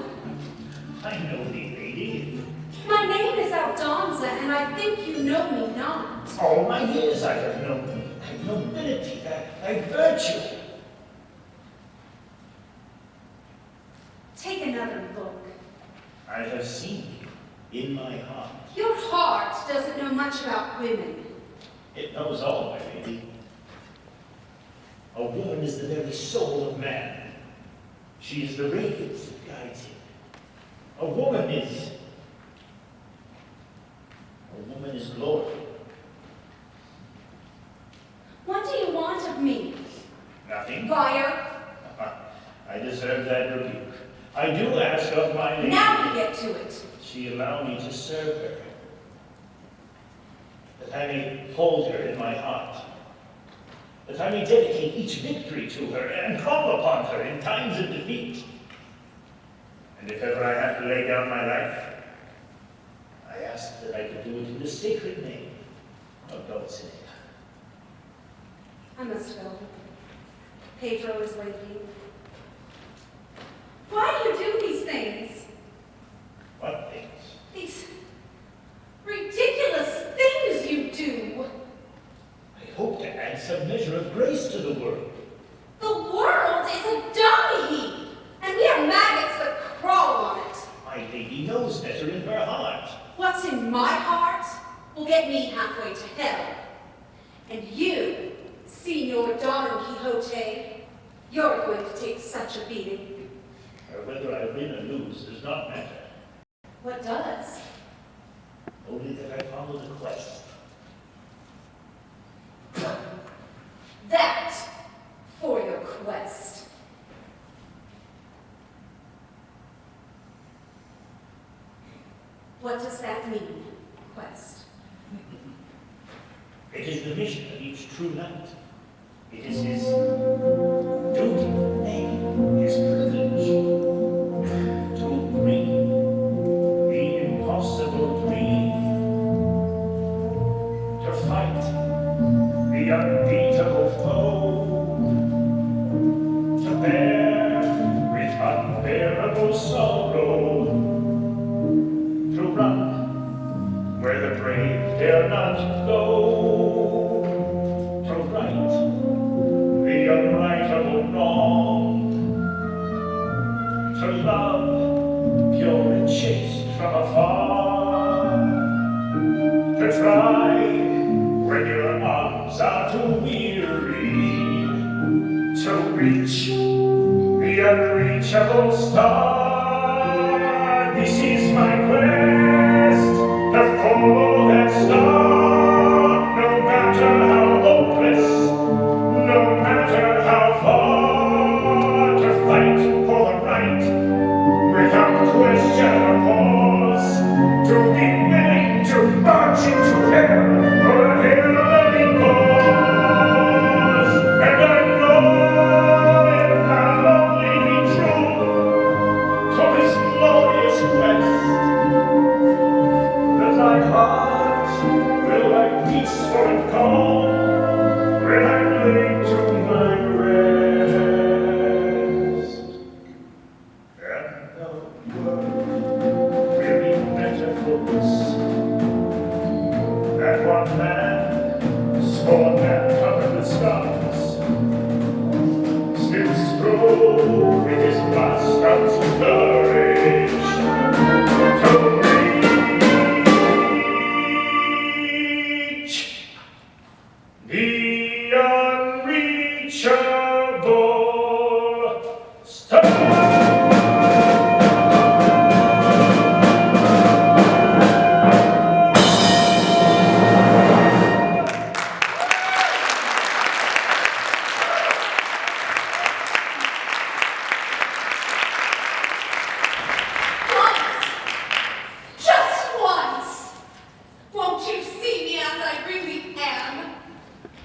B: I know thee, lady.
G: My name is Aldonza, and I think you know me not.
B: All my years I have known thee, thy nobility, thy virtue.
G: Take another look.
B: I have seen thee in my heart.
G: Your heart doesn't know much about women.
B: It knows all, my lady. A woman is the very soul of man. She is the radiance that guides him. A woman is glory.
G: What do you want of me?
B: Nothing.
G: Liar.
B: I deserve that rebuke. I do ask of my lady.
G: Now we get to it.
B: She allow me to serve her, that I may hold her in my heart, that I may dedicate each victory to her and call upon her in times of defeat. And if ever I have to lay down my life, I ask that I could do it in the sacred name of Dulcinea.
G: I must go. Pedro is waiting. Why do you do these things?
B: What things?
G: These ridiculous things you do.
B: I hope to add some measure of grace to the world.
G: The world is a dung heap, and we are maggots that crawl on it.
B: My lady knows better in her heart.
G: What's in my heart will get me halfway to hell. And you, Senor Don Quixote, you're going to take such a beating.
B: Whether I win or lose does not matter.
G: What does?
B: Only that I follow the quest.
G: That for your quest. What does that mean, quest?
B: It is the mission of each true knight. It is his duty, nay, his privilege, to dream the impossible dream, to fight the unbeatable foe, to bear with unbearable sorrow, to run where the brave dare not go, to right the unrightable wrong, to love pure and chaste from afar, to try when your arms are too weary, to reach the unreachable star. This is my quest, to follow that star, no matter how hopeless, no matter how far, to fight for the right, without question or pause, to be willing to march into hell for a hell-loving cause. And I know if I'll only be true to this glorious quest, that my heart will lie peaceful and calm when I'm laid to my rest. And the world will be better for us. That one man, scorned and covered with scars, still strove with his last ounce of courage to reach the unreachable star.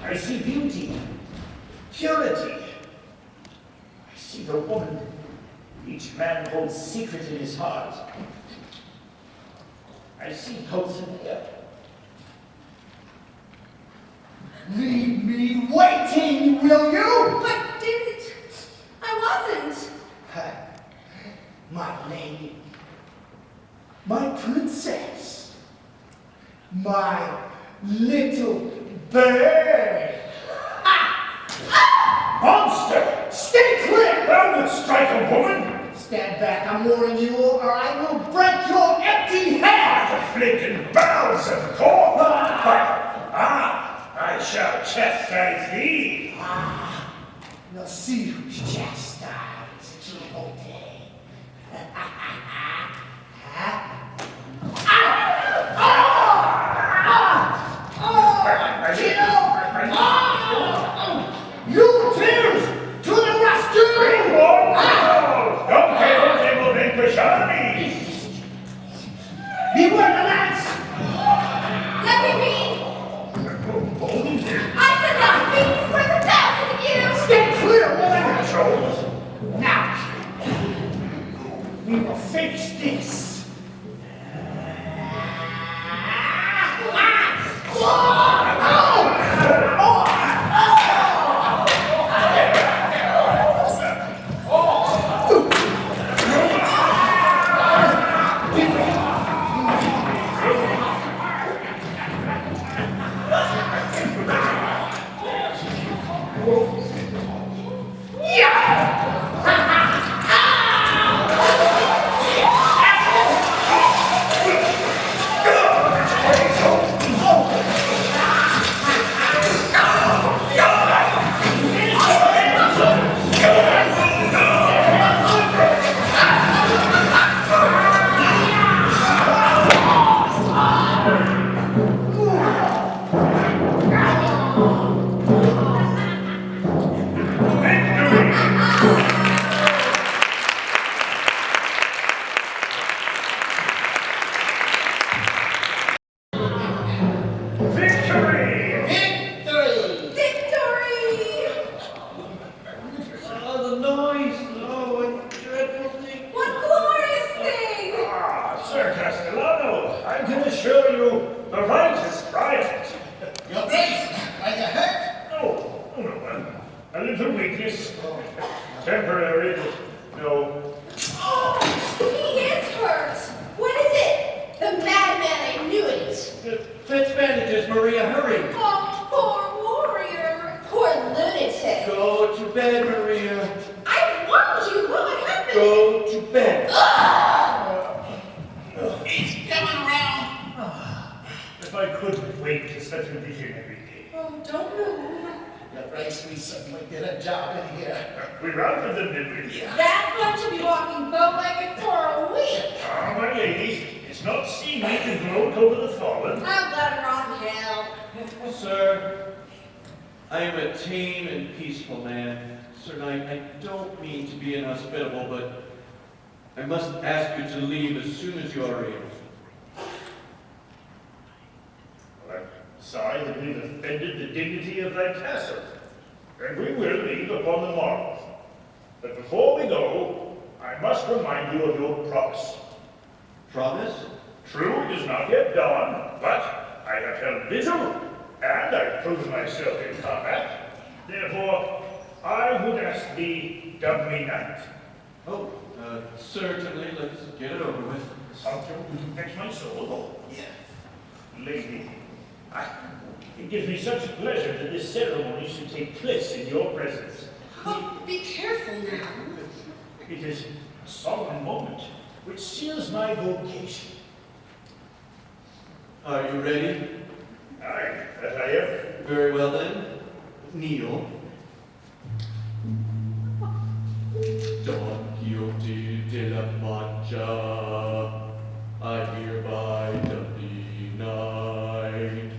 B: I see beauty, purity. I see the woman each man holds secret in his heart. I see Dulcinea.
C: Leave me waiting, will you?
G: But didn't. I wasn't.
C: My lady, my princess, my little bird.
B: Monster!
C: Stay clear!
B: Thou would strike a woman?
C: Stand back, I'm warning you, or I will break your empty head!
B: The flinking bowels of the corn! I shall chastise thee!
C: You'll see who's chastised, Quixote. You tears to the rescue!
B: Don Quixote will vanquish armies!
C: Beware the lance!
G: Let me read. I said not bees worth 1,000 of you.
C: Stay clear, woman! Now, we will finish this.
B: Temporary, no.
G: Oh, he is hurt. What is it? The madman, I knew it.
D: Fetch bandages, Maria, hurry.
G: Oh, poor warrior. Poor lunatic.
D: Go to bed, Maria.
G: I warned you. What would happen?
D: Go to bed.
C: He's coming around.
B: If I couldn't wait to such a vision every day.
G: Oh, don't move.
C: That race we suddenly did a job in here.
B: We routed them, did we?
G: That bunch will be walking bow-legged for a week.
B: Ah, my lady, it's not seemly to gloat over the fallen.
G: I'll let her on hell.
D: Sir, I am a tame and peaceful man. Sir Knight, I don't mean to be inhospitable, but I must ask you to leave as soon as you are able.
B: Well, I'm sorry that we've offended the dignity of thy castle, and we will leave upon the morrow. But before we go, I must remind you of your promise.
D: Promise?
B: True, it is not yet dawn, but I have held vigil, and I've proven myself in combat. Therefore, I would ask thee, dub me knight.
D: Oh, certainly. Let's get it over with.
B: Something to fetch my soul. Oh, yeah. Lady, it gives me such pleasure that this ceremony should take place in your presence.
G: Oh, be careful now.
B: It is a solemn moment which seals my vocation.
D: Are you ready?
B: Aye, that I am.
D: Very well then. Kneel. Don Quixote de la Mancha, I hereby dub thee knight.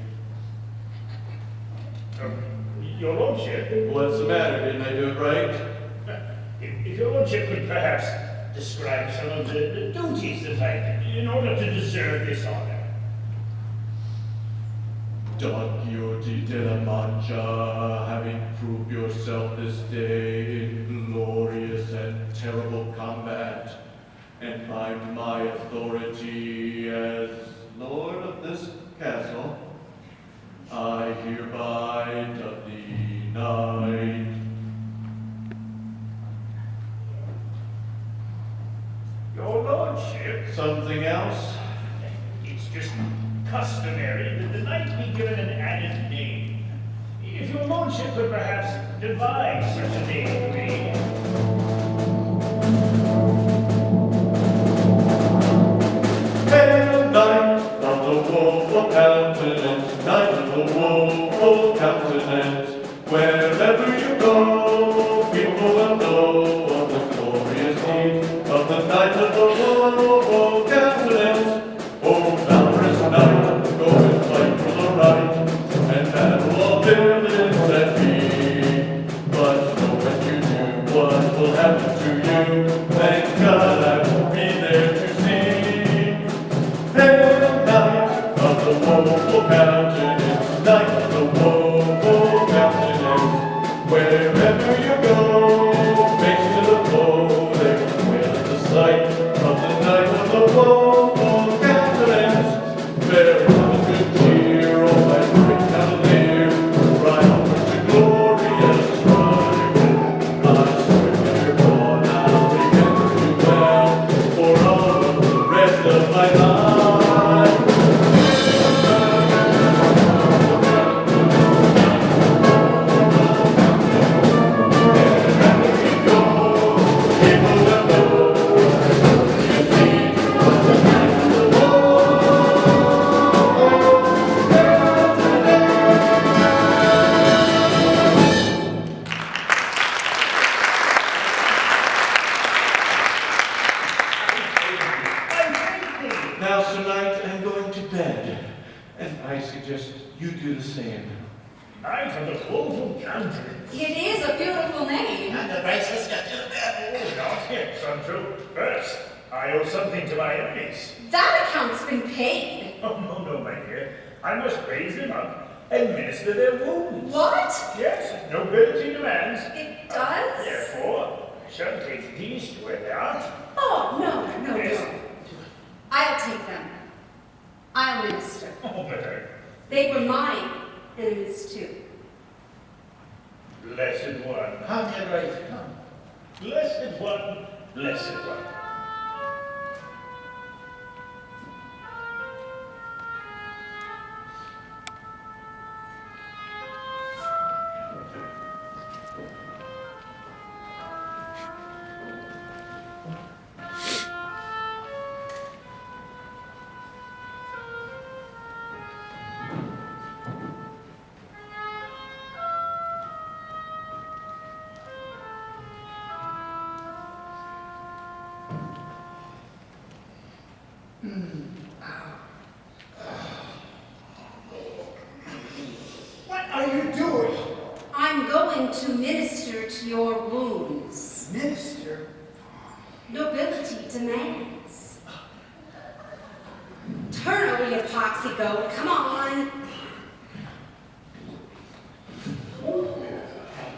B: Your Lordship,
D: What's the matter? Didn't I do it right?
B: if your Lordship could perhaps describe some of the duties that I do in order to deserve this honor.
D: Don Quixote de la Mancha, having proved yourself this day in glorious and terrible combat, and by my authority as lord of this castle, I hereby deny.
B: Your lordship,
D: Something else?
B: it's just customary that the knight be given an added name. If your lordship could perhaps devise such a name for me.
D: Hail, knight of the woeful countenance, knight of the woeful countenance, wherever you go, people will know of the glorious deeds of the knight of the woeful countenance. Oh, valorous knight, go and fight for the right, and battle all villains that be. But know when you do what will happen to you, thank God I won't be there to see. Hail, knight of the woeful countenance, knight of the woeful countenance, wherever you go, face to the foe, they will wail at the sight of the knight of the woeful countenance. Bear on a good cheer, oh my great cavalier, ride onward to glorious rival. I swear when you're gone, I'll remember you well, for all of the rest of my life. Wherever you go, people will know you see the knight of the Now, Sir Knight, I'm going to bed, and I suggest you do the same.
B: Knight of the woeful countenance.
H: It is a beautiful name.
C: And the bracelets got to the bed.
B: Not yet, son true. First, I owe something to my enemies.
H: That account's been paid.
B: Oh, no, my dear. I must raise them up and minister their wounds.
H: What?
B: Yes, nobility demands.
H: It does?
B: Therefore, I shall take these to where they are.
H: Oh, no.
B: Yes.
H: I'll take them. I'll minister.
B: Oh, but
H: They were my enemies too.
B: blessed one.
C: Come, your grace, come.
B: Blessed one. Blessed one.
C: What are you doing?
H: I'm going to minister to your wounds.
C: Minister?
H: Nobility demands. Turn over, you poxy goat. Come on.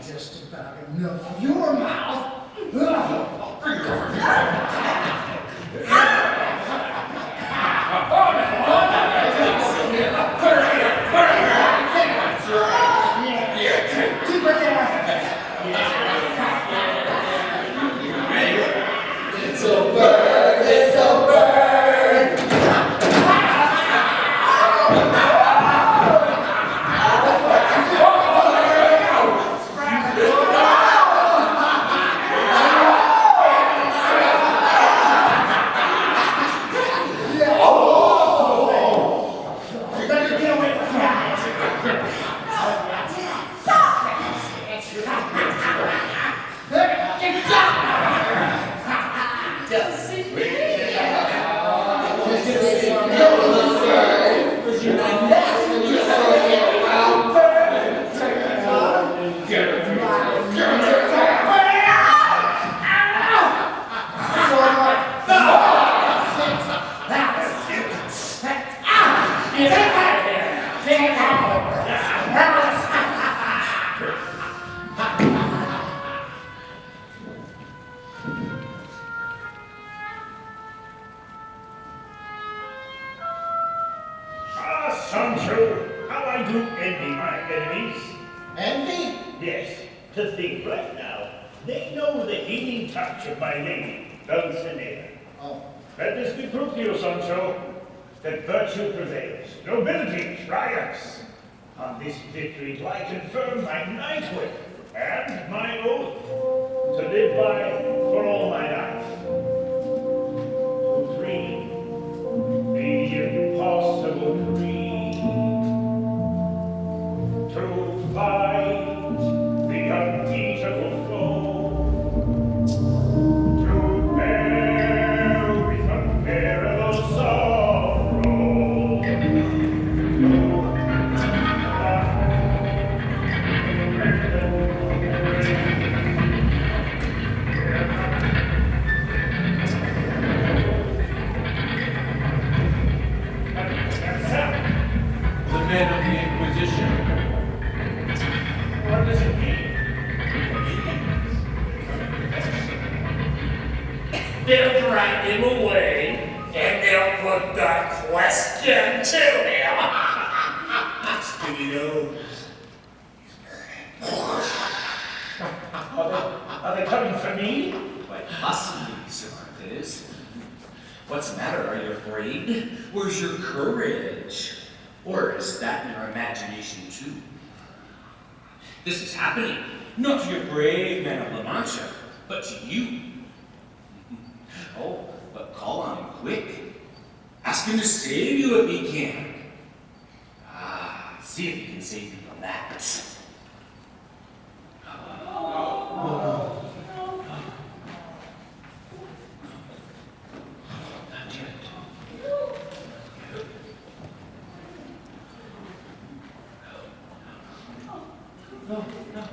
C: Just about enough of your mouth. Keep it there.
F: It's over, it's over.
B: Yes, to think right now, they know the healing touch of my lady, Dulcinea.
C: Oh,
B: Let this be proof to you, Sancho, that virtue prevails, nobility triumphs. On this victory do I confirm my knighthood and my oath to live by for all my life. To dream the impossible dream, to fight the unbeatable foe, to bear with unbearable sorrow,
F: The men of the Inquisition.
B: what does it mean?
I: They'll drag him away, and they'll put the question to him.
B: Sticky nose. Are they coming for me?
E: Quite possibly, Sir Marquez. What's the matter? Are you afraid? Where's your courage? Or is that your imagination too? This is happening, not to your brave men of LaMancha, but to you. Oh, but call on him quick. Ask him to save you if he can. Ah, see if he can save you from that. Not yet. No, no.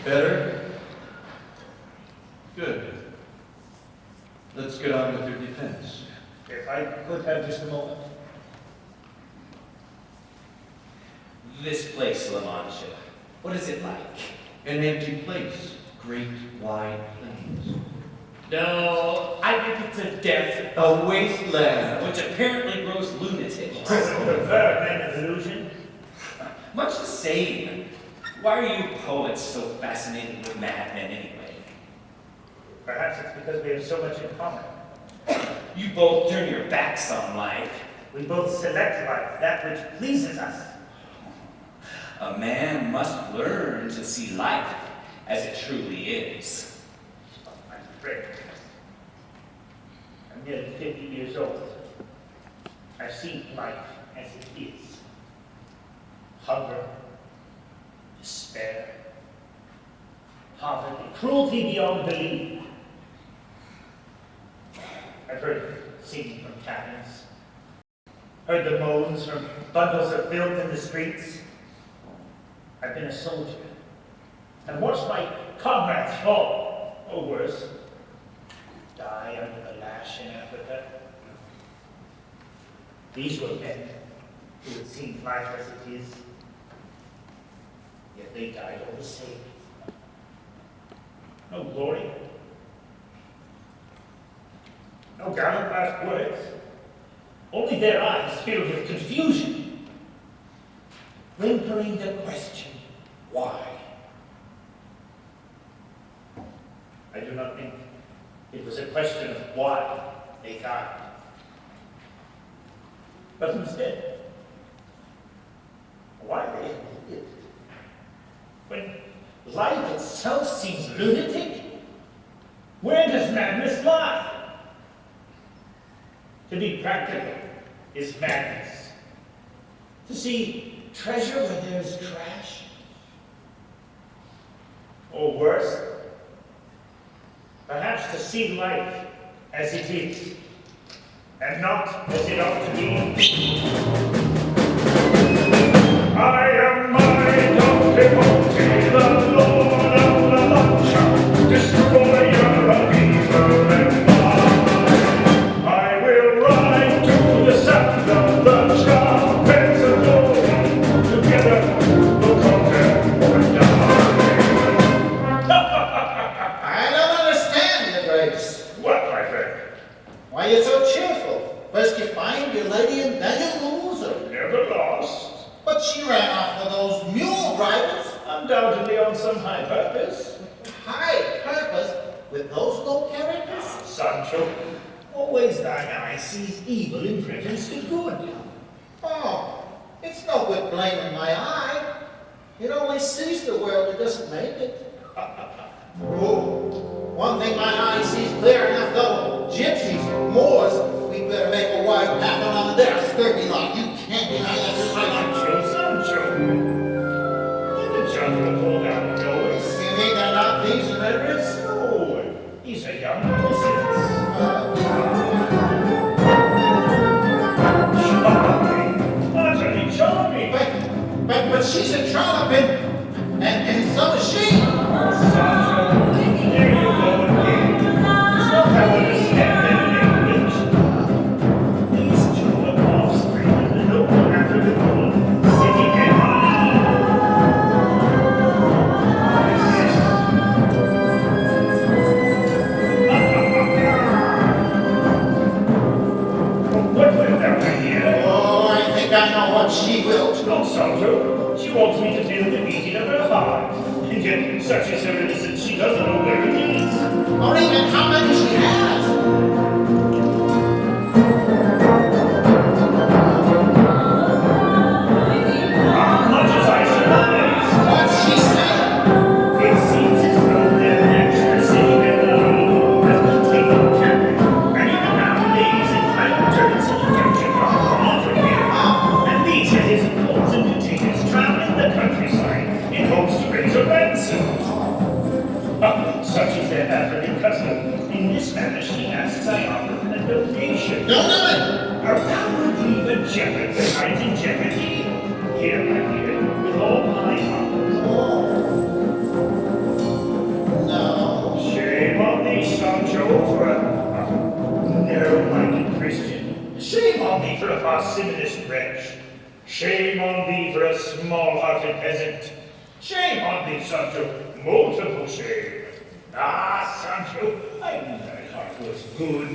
D: Better? Good. Let's get on with your defense.
B: If I could have just a moment.
E: This place, LaMancha, what is it like?
D: An empty place, great wide plains.
I: No, I think it's a desert.
D: A wasteland.
E: Which apparently grows lunatics.
B: Prefer men of illusion.
E: Much the same. Why are you poets so fascinated with madmen anyway?
B: Perhaps it's because we have so much in common.
E: You both turn your backs on life.
B: We both select life, that which pleases us.
E: A man must learn to see life as it truly is.
B: My friend, I'm nearly 50 years old. I've seen life as it is. Hunger, despair, poverty, cruelty beyond belief. I've heard singing from cabins, heard the moans from bundles of filth in the streets. I've been a soldier and watched my comrades fall, or worse, die under the lash in Africa. These were men who had seen life as it is, yet they died all the same. No glory, no gallant last words, only their eyes filled with confusion, whimpering the question, why? I do not think it was a question of why they died, but instead, why they have lived. When life itself seems lunatic, where does madness lie? To be practical is madness. To see treasure where there's trash, Or worse, perhaps to see life as it is, and not as it ought to be. I am Don Quixote, the Lord of LaMancha, destroyer of evil and mine. I will ride to the sound of the trumpets of glory. Together we'll conquer or die.
C: I don't understand, your grace.
B: What, my friend?
C: Why you're so cheerful? First you find your lady and then you lose her.
B: Never lost.
C: But she ran off with those mule drivers.
B: Undoubtedly on some high purpose.
C: High purpose with those low characters?
B: Sancho, always thine eye sees evil in preference to good.
C: Oh, it's no good blaming my eye. It only sees the world, it doesn't make it. Oh, one thing my eye sees clear enough though, gypsies, Moors, we better make a wide path around their skirting lot. You can't deny that.
B: Sancho. Let the gentleman pull down the doors.
C: You mean they're not thieves and murderers?
B: No, he's a young innocent. Charming, utterly charming.
C: But she's a trolloping, and so is she.
B: Sancho, there you go again. There's no how to understand that in English. These two are offspring of the noble African woman, sitting and what will thou, my dear?
C: Oh, I think I know what she will.
B: Oh, Sancho, she wants me to feel the beating of her heart. And yet, such is her innocence, she doesn't know where it is.
C: Or even how many she has.
B: Much as I surmise.
C: What's she saying?
B: It seems as though their master city has been taken captive. And even now, ladies in high turns and captured are from here. And these are his lords and lieutenants traveling the countryside in hopes to raise a ransom. Such is their African custom. In this manner, she asks I offer a donation.
C: Don't do it.
B: Our power leave a jeopard behind in jeopardy. Here, my dear, with all my heart.
C: No.
B: Shame on thee, Sancho, for a narrow-minded Christian. Shame on thee for a parsimonious wretch. Shame on thee for a small-hearted peasant. Shame on thee, Sancho, multiple shame. Ah, Sancho, I knew thy heart was good.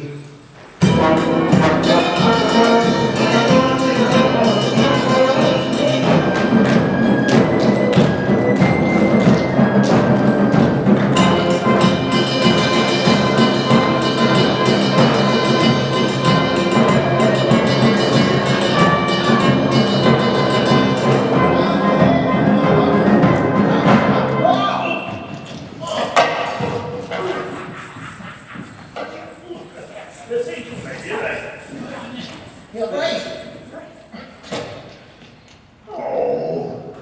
C: Your grace.
B: Oh.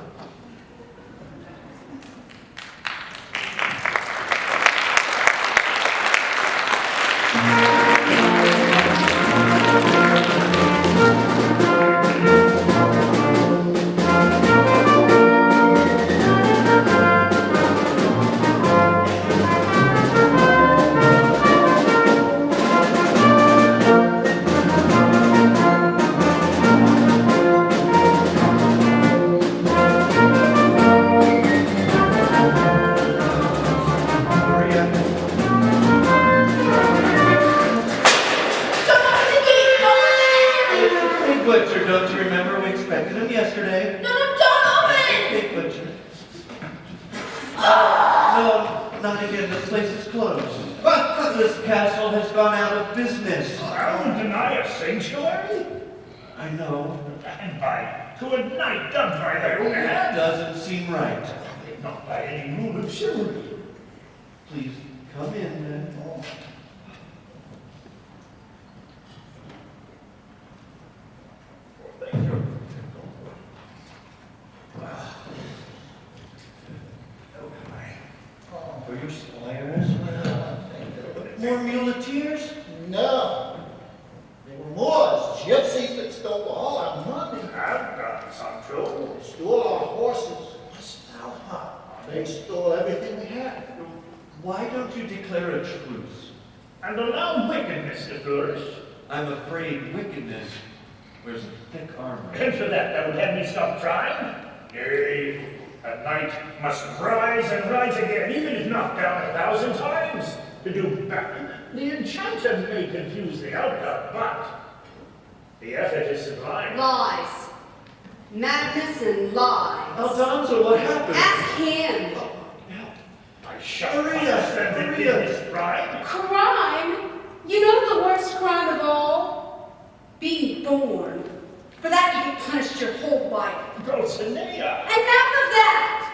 D: Butcher, don't you remember? We expected him yesterday.
H: No, don't open!
D: Big butcher. No, not again. This place is closed.
C: But
D: This castle has gone out of business.
B: I won't deny a sanctuary.
D: I know.
B: And by to a knight done by their own
D: That
B: hand.
D: doesn't seem right.
B: Not by any rule of chivalry.
D: Please come in then.
B: Thank you.
D: you squires? More muleteers?
C: No. They were Moors, gypsies that stole all our money.
B: I've done some too.
C: They stole our horses. They stole everything we had.
D: Why don't you declare a truce?
B: And allow wickedness to flourish.
D: I'm afraid wickedness wears a thick armor.
B: And for that would have me stop trying? Nay, a knight must rise and rise again, even if knocked down 1,000 times. To do battle, the enchanter may confuse the outcome, but the effort is sublime.
J: Lies. Madness and lies.
D: Aldonza, what happened?
J: Ask him.
B: I shall understand the biggest crime.
J: Crime? You know the worst crime of all? Being born. For that you get punished your whole life.
B: Dulcinea.
J: Enough of that!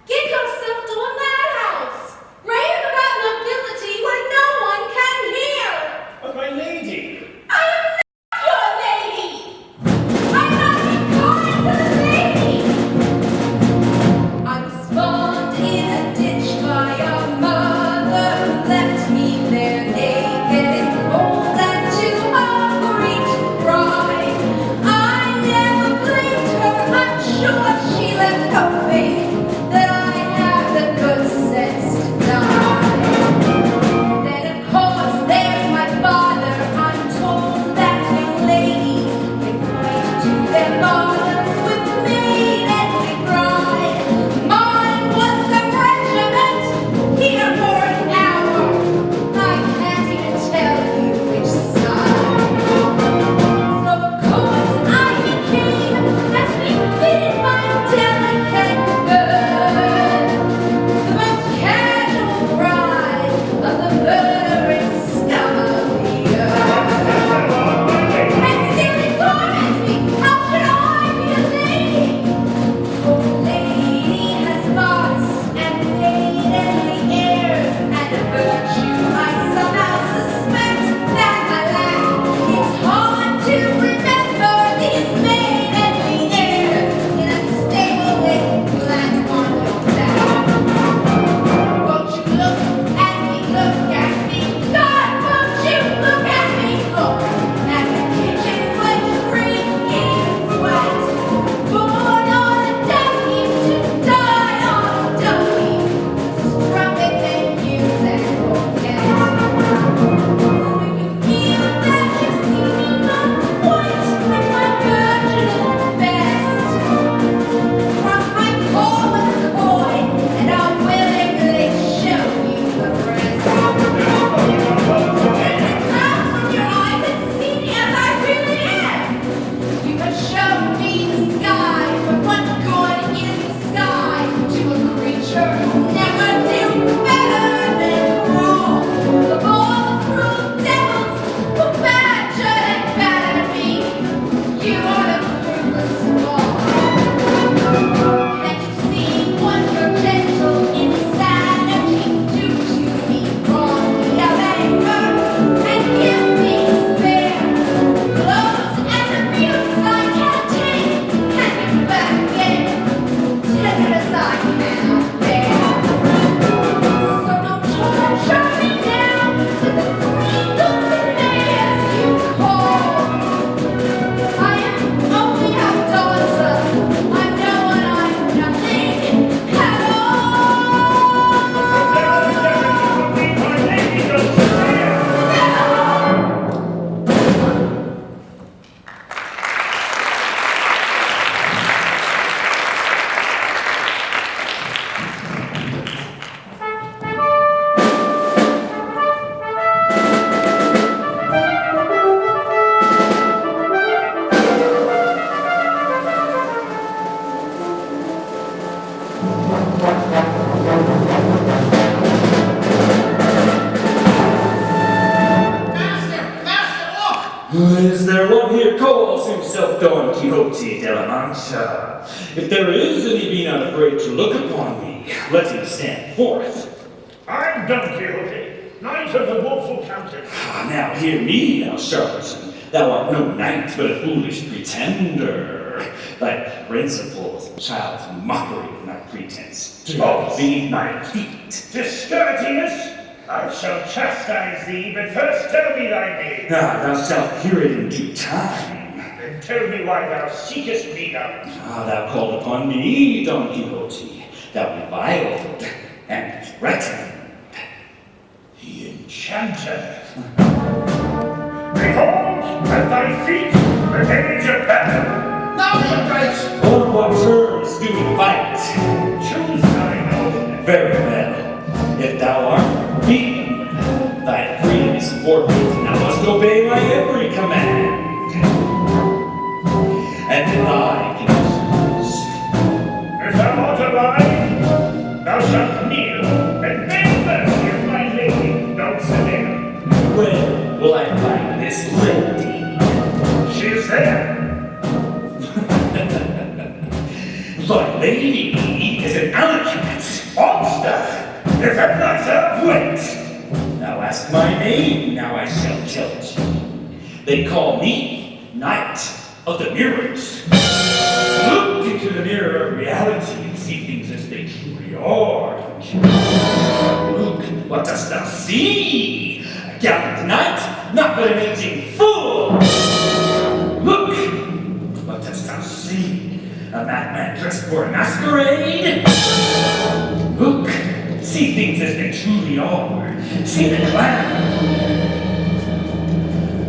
J: Get yourself to a madhouse! Rave about nobility where no one can hear!
B: But my lady.
J: I am not your lady! I'm not inclined to the lady! I was spawned in a ditch by a mother who left me there naked, old and too hungry to cry. I never blamed her, I'm sure she left hoping that I have the good sense to die. Then of course there's my father. I'm told that young ladies can point to their fathers with maiden bride. Mine was a regiment here for an hour. I can't even tell you which side. So of course I became, as befitted my delicate bird, the most casual bride of the murdering scum of the earth. And still it torments me, how should I be a lady? For a lady has bodice and maidenly airs, and a virtue I somehow suspect that I lack. It's hard to remember these maidenly airs in a stable with flat on your back. Won't you look at me, look at me, God, won't you look at me, look at the kitchen when drinking sweat. Born on a donkey to die on a donkey, strumpet and use and forget. So if you feel that you see me not quite at my virginal best, cross my paw with a coin, and I'll willingly show you the rest. And the clouds from your eyes and see me as I really am. You can show me the sky, but what good is the sky to a creature who never knew better than crawl? Of all the cruel devils who badgered and battered me, you are the ruthless one. Can't you see what your gentle insanities do to me? Wrong me of anger and give me despair. Blows and abuse I can't take, can't give back again. Tenderness I cannot bear. So don't torture me now with the sweet dulcineas you call. I am only Aldonza. I'm no one, I'm nothing at all.
B: My lady Dulcinea.
C: Master, look!
E: Is there one here calls himself Don Quixote de la Mancha? If there is, and he be not afraid to look upon me, let him stand forth.
B: I'm Don Quixote, knight of the woeful countenance.
E: Ah, now hear me, thou charlatan. Thou art no knight, but a foolish pretender.
B: Thy principles, child's mockery of my pretense.
K: False.
B: Beneath my feet.
K: Discourteous, I shall chastise thee, but first tell me thy name.
B: Ah, thou shalt hear it in due time.
K: And tell me why thou seekest me out.
B: Ah, thou called upon me, Don Quixote. Thou reviled and threatened.
K: The enchanter. Behold, at thy feet, the page of battle.
C: Now, your grace.
B: On what terms do we fight?
K: Choose thine own.
B: Very well. If thou art beaten, thy freedom is forfeit, and thou must obey my every command. And in thy conditions,
K: If thou art alive, thou shalt kneel and beg mercy of my lady, Dulcinea.
B: where will I find this lady?
K: She is there.
B: Thy lady is an alley-cat.
K: Monster! Defend thyself!
B: Wait! Thou ask my name, now I shall tell it you. They call me Knight of the Mirrors. Look into the mirror of reality and see things as they truly are. Look, what dost thou see? A gallant knight, not but an aging fool. Look, what dost thou see? A madman dressed for a masquerade? Look, see things as they truly are. See the clown.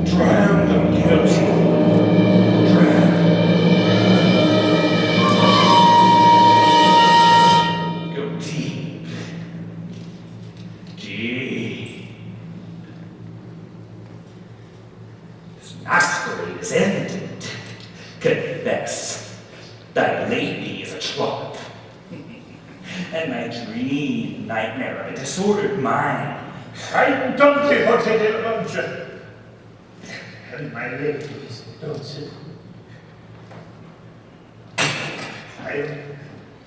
B: Drown, Don Quixote. Go deep. Deep. This masquerade is ended. Confess, thy lady is a trap. And my dream nightmare of a disordered mind.
K: I'm Don Quixote de LaMancha. And my lady is Dulcinea. I am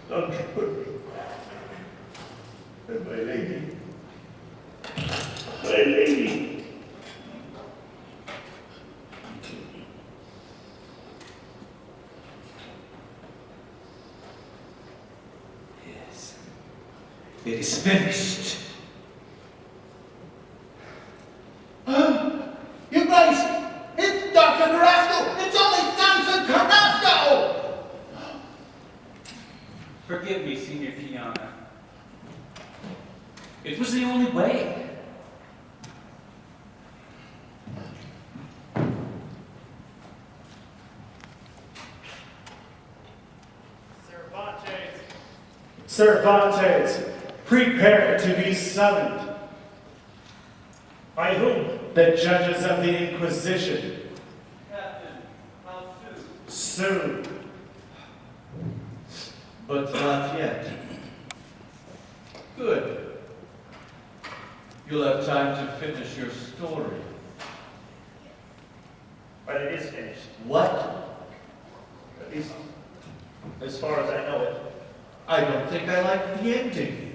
K: Don Quixote. And my lady. My lady.
B: Yes, it is finished.
C: Your grace, it's Dr. Carrasco. It's only Samson Carrasco.
E: Forgive me, Senor Fiona. It was the only way.
A: Cervantes, prepare to be summoned.
K: By whom?
A: The judges of the Inquisition.
D: Captain, how soon?
A: Soon.
D: But not yet. Good. You'll have time to finish your story.
K: But it is finished.
D: What?
K: At least, as far as I know it.
D: I don't think I like the ending.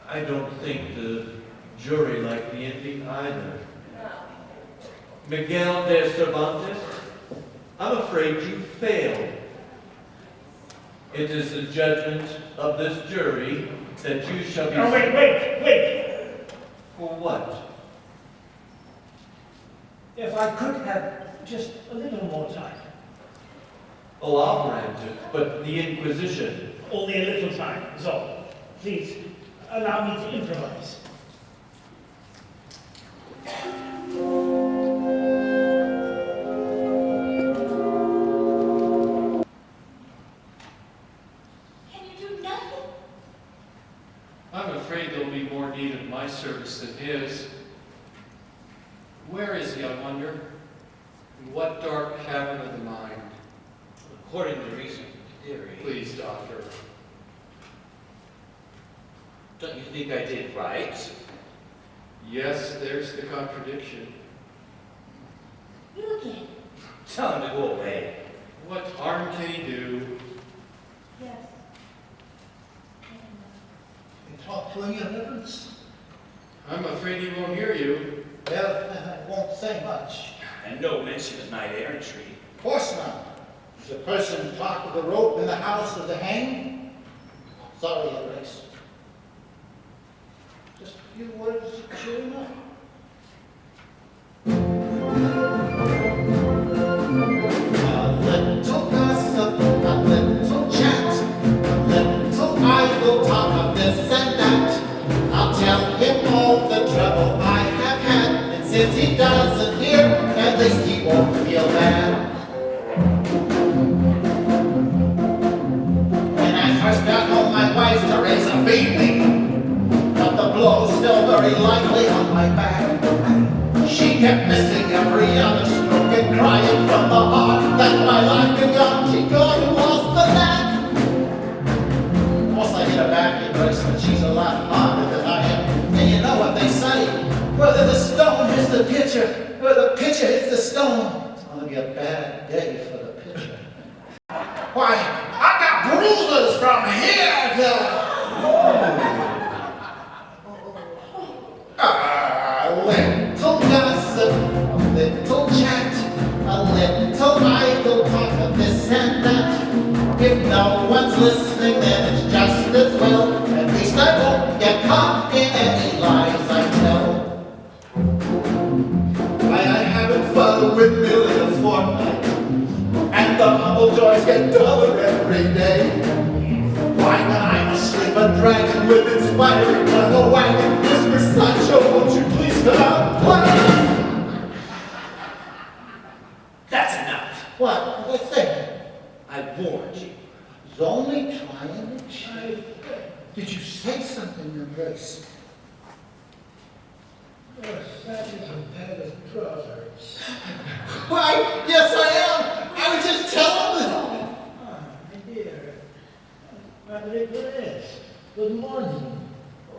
D: I don't think the jury liked the ending either. Miguel de Cervantes, I'm afraid you failed. It is the judgment of this jury that you shall be...
K: Oh, wait!
D: For what?
K: If I could have just a little more time.
D: Oh, I'll grant it, but the Inquisition...
K: Only a little time, is all. Please, allow me to improvise.
J: Can you do nothing?
F: I'm afraid there'll be more need of my service than his. Where is he, I wonder? In what dark cavern of the mind?
E: According to recent theory,
F: Please, Doctor.
E: don't you think I did right?
F: Yes, there's the contradiction.
J: You again.
E: Tell him to go away.
F: What harm can he do?
J: Yes.
C: You talk to your reverence.
F: I'm afraid he won't hear you.
C: Well, I won't say much.
B: And no mention of knight errantry.
C: Of course not. The person caught with the rope in the house of the hanged? Sorry, Your Grace. Just a few words to cheer him up. A little gossip, a little chat, a little idle talk of this and that. I'll tell him all the trouble I have had, and since he doesn't hear, at least he won't feel bad. When I first got home, my wife Teresa beat me, but the blows fell very lightly on my back. She kept missing every other stroke and crying from the heart that my life begun. She gone and lost the knack. Of course, I hit her back, Your Grace, but she's a lot harder than I am. And you know what they say, whether the stone hits the pitcher or the pitcher hits the stone, it's going to be a bad day for the pitcher. Why, I got bruises from here to... A little gossip, a little chat, a little idle talk of this and that. If no one's listening, then it's just as well. At least I won't get caught in any lies I tell. Why, I haven't fun a windmill in a fortnight, and the humble joys get duller every day. Why, when I'm asleep, a dragon with inspiring tongue, a wagon whispers, Sancho, won't you please come out? What?
E: That's enough.
C: What? What's that?
E: I warned you.
C: He's only trying to cheer. Did you say something, Your Grace?
B: Yes, that is a pair of trousers.
C: Why, yes I am. I was just telling them.
B: Ah, my dear. Madre Perez, good morning.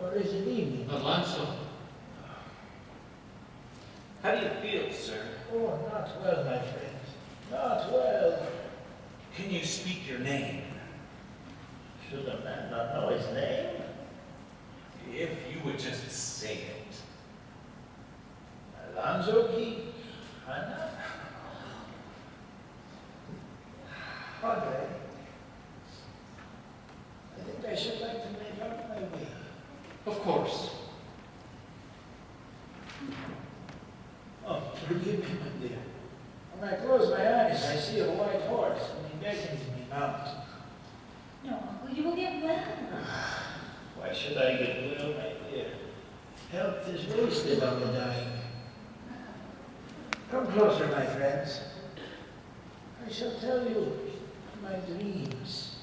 B: Or is it evening?
F: Alonso.
E: How do you feel, sir?
B: Oh, not well, my friend. Not well.
E: Can you speak your name?
B: Should a man not know his name?
E: If you would just say it.
B: Alonzo Key. Hannah? Padre, I think I should like to make up my will.
F: Of course.
B: Oh, forgive me, my dear. When I close my eyes, I see a white horse, and he beckons me mount.
H: No, Uncle, you will get well.
B: Why should I get well, my dear? Health is wasted on the dying. Come closer, my friends. I shall tell you my dreams.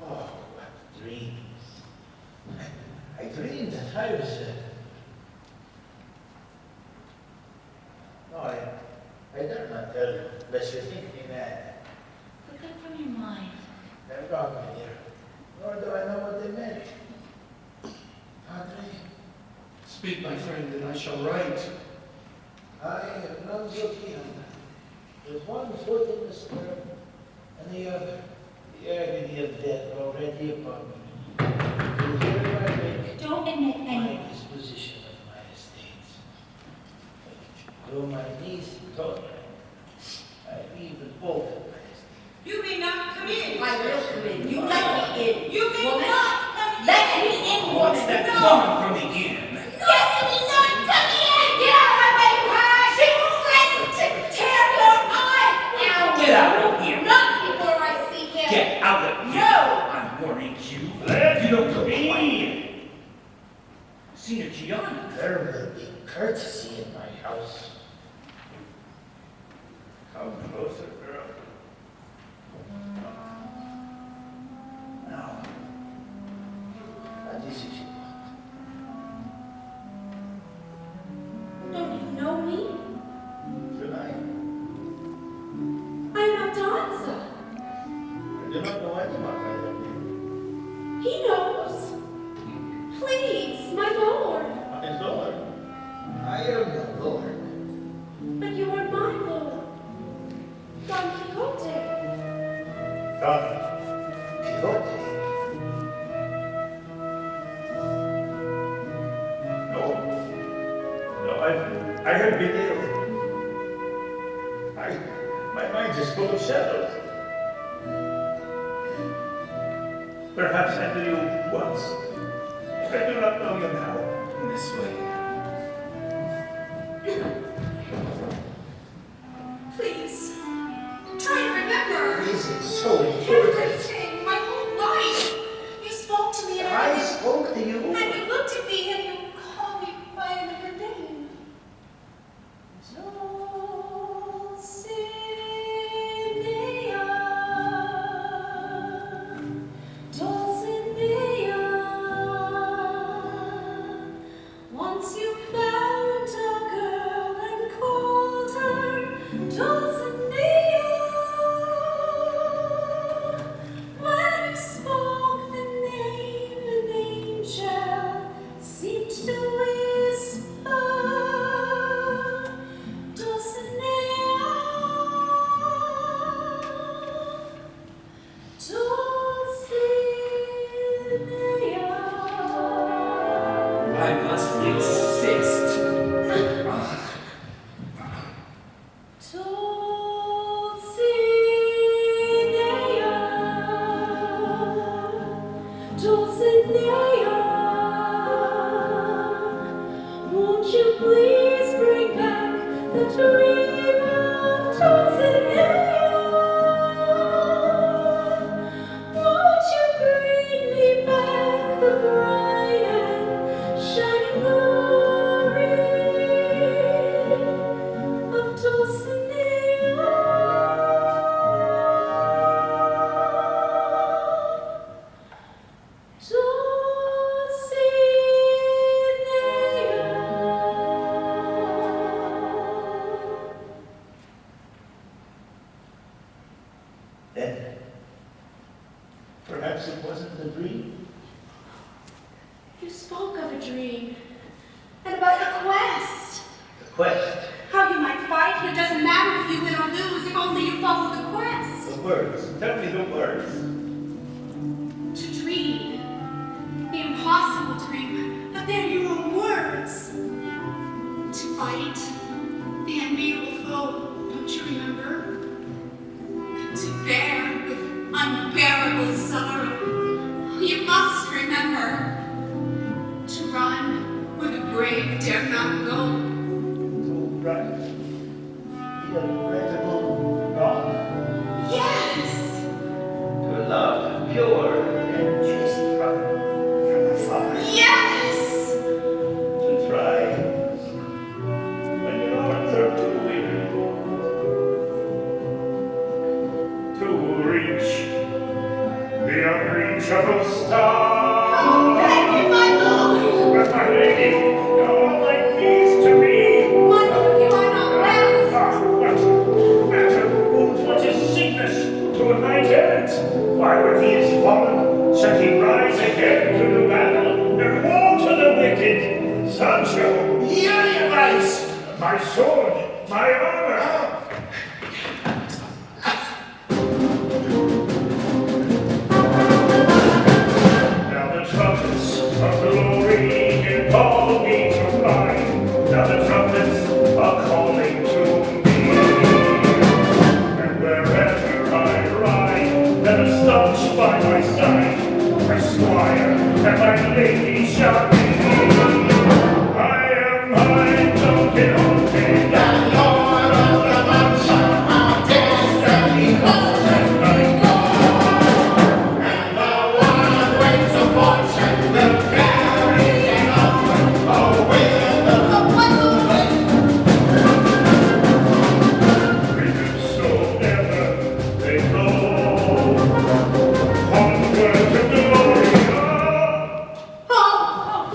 B: Oh, what dreams. I dreamed that I was No, I dare not tell you, lest you think me mad.
H: Put them from your mind.
B: They're gone, my dear. Nor do I know what they meant. Padre,
F: Speak, my friend, and I shall write.
B: I am Alonzo Quixote, with one foot in the stirrup and the other, the agony of death already upon me. And here I make
H: Don't admit
B: my
H: anything.
B: disposition of my estates. Though my niece told me, I leave the bulk of my estate.
J: You may not come in.
G: I will come in. You let me in.
J: You may
G: Woman,
J: not come in.
G: let me in,
E: What's
G: woman.
E: that
J: No.
E: woman from the inn?
J: Get me not coming in. Get out of my way, you high. She threatened to tear your eyes out.
E: Get out of here.
J: Not before I see him.
E: Get out of here.
J: No.
E: I'm warning you.
K: Let
E: You don't go
K: me.
E: quiet. Senior Gianna.
B: There will be courtesy in my house. Come closer, girl. Now, what is it you want?
G: Don't you know me?
B: Should I?
G: I'm Aldonza.
B: I do not know anyone by that name.
G: He knows. Please, my lord.
B: My lord. I am your lord.
G: But you are my lord. Don Quixote.
B: Don Quixote. No, I have been ill. My mind is full of shadows.
K: Perhaps I knew you once. I do not know you now.
E: This way.
J: Please, try to remember.
C: Is it so important?
J: Everything, my whole life. You spoke to me and
C: I
J: everything.
C: spoke to you.
J: And you looked at me and you called me by another name. Dulcinea, Dulcinea. Once you found a girl and called her Dulcinea. When you spoke the name, an angel seemed to whisper, Dulcinea, Dulcinea.
E: I must insist.
J: Dulcinea, Dulcinea, won't you please bring back the dream of Dulcinea? Won't you bring me back the bright and shining glory of Dulcinea?
K: Then, perhaps it wasn't a dream.
J: You spoke of a dream and about a quest.
K: The quest,
J: How you might fight, and it doesn't matter if you win or lose, if only you follow the quest.
K: the words. Tell me the words.
J: To dream, the impossible dream, but they're your own words. To fight, the unbeatable foe, don't you remember? To bear with unbearable sorrow, you must remember. To run where the brave dare not go.
K: To write the unreadable wrong.
J: Yes!
K: To love pure and chaste from afar.
J: Yes!
K: To try when your arms are too weary. To reach the unreachable star.
J: Oh, thank you, my lord!
K: But my lady, all my knees to me.
J: My lord, you are not well.
K: What matter? What is sickness to a knight errant? Why, when he is fallen, shall he rise again to do battle and woe to the wicked? Sancho, here he lies. My sword, my armor. Now the trumpets of glory call me to fly. Now the trumpets are calling to me. And wherever I ride, let a staunch by my side, my squire and my lady shall be. I am Don Quixote,
C: The Lord of the Mancha, our destiny calls and the wild winds of fortune will carry us onward. Oh, with
K: whithersoever they go, onward to glory.
J: Oh,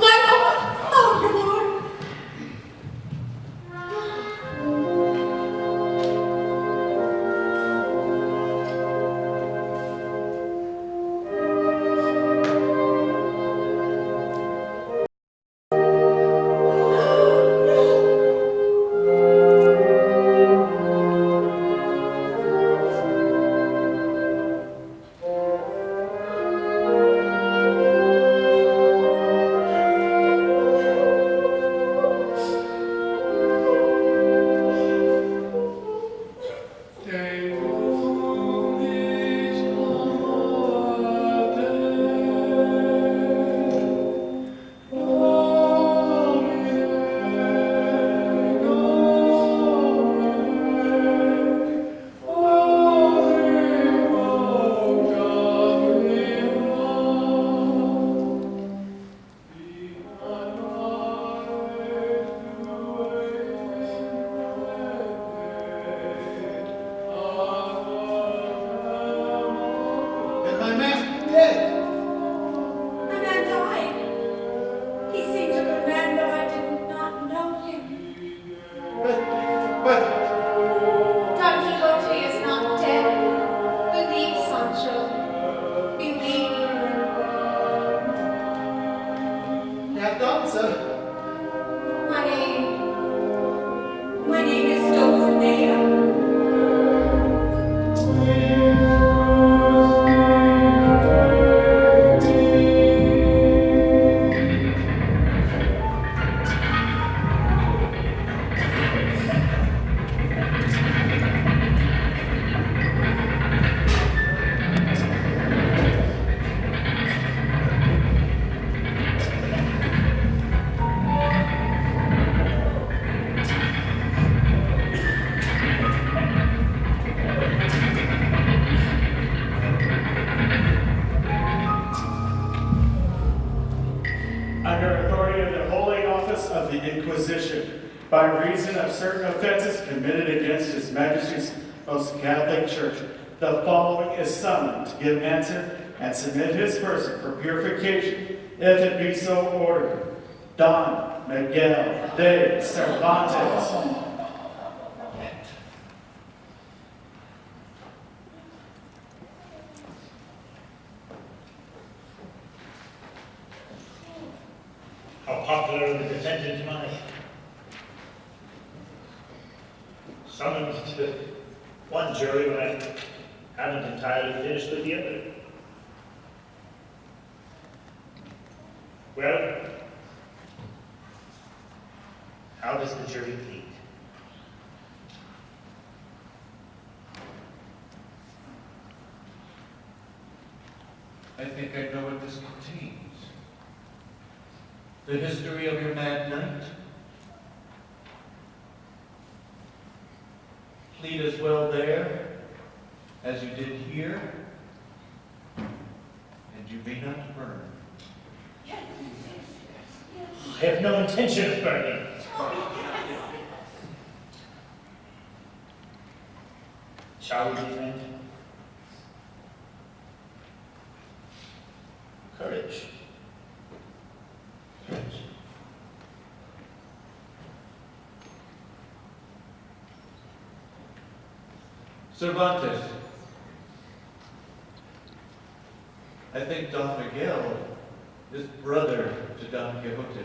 C: dead.
J: The man died. He seemed a good man, but I did not know him.
C: But
J: Don Quixote is not dead. Believe, Sancho. Believe.
C: Aldonza,
J: My name is Dulcinea.
A: Under authority of the Holy Office of the Inquisition, by reason of certain offenses committed against His Majesty's Most Catholic Church, the following is summoned to give answer and submit his person for purification, if it be so ordered. Don Miguel de Cervantes.
B: How popular are the defendant am I? Summoned to one jury when I haven't entirely finished with the other. Well, how does the jury plead?
D: I think I know what this contains. The history of your mad knight. Plead as well there as you did here, and you may not burn.
B: I have no intention of burning. Shall we defend? Courage. Courage.
D: Cervantes, I think Don Miguel is brother to Don Quixote.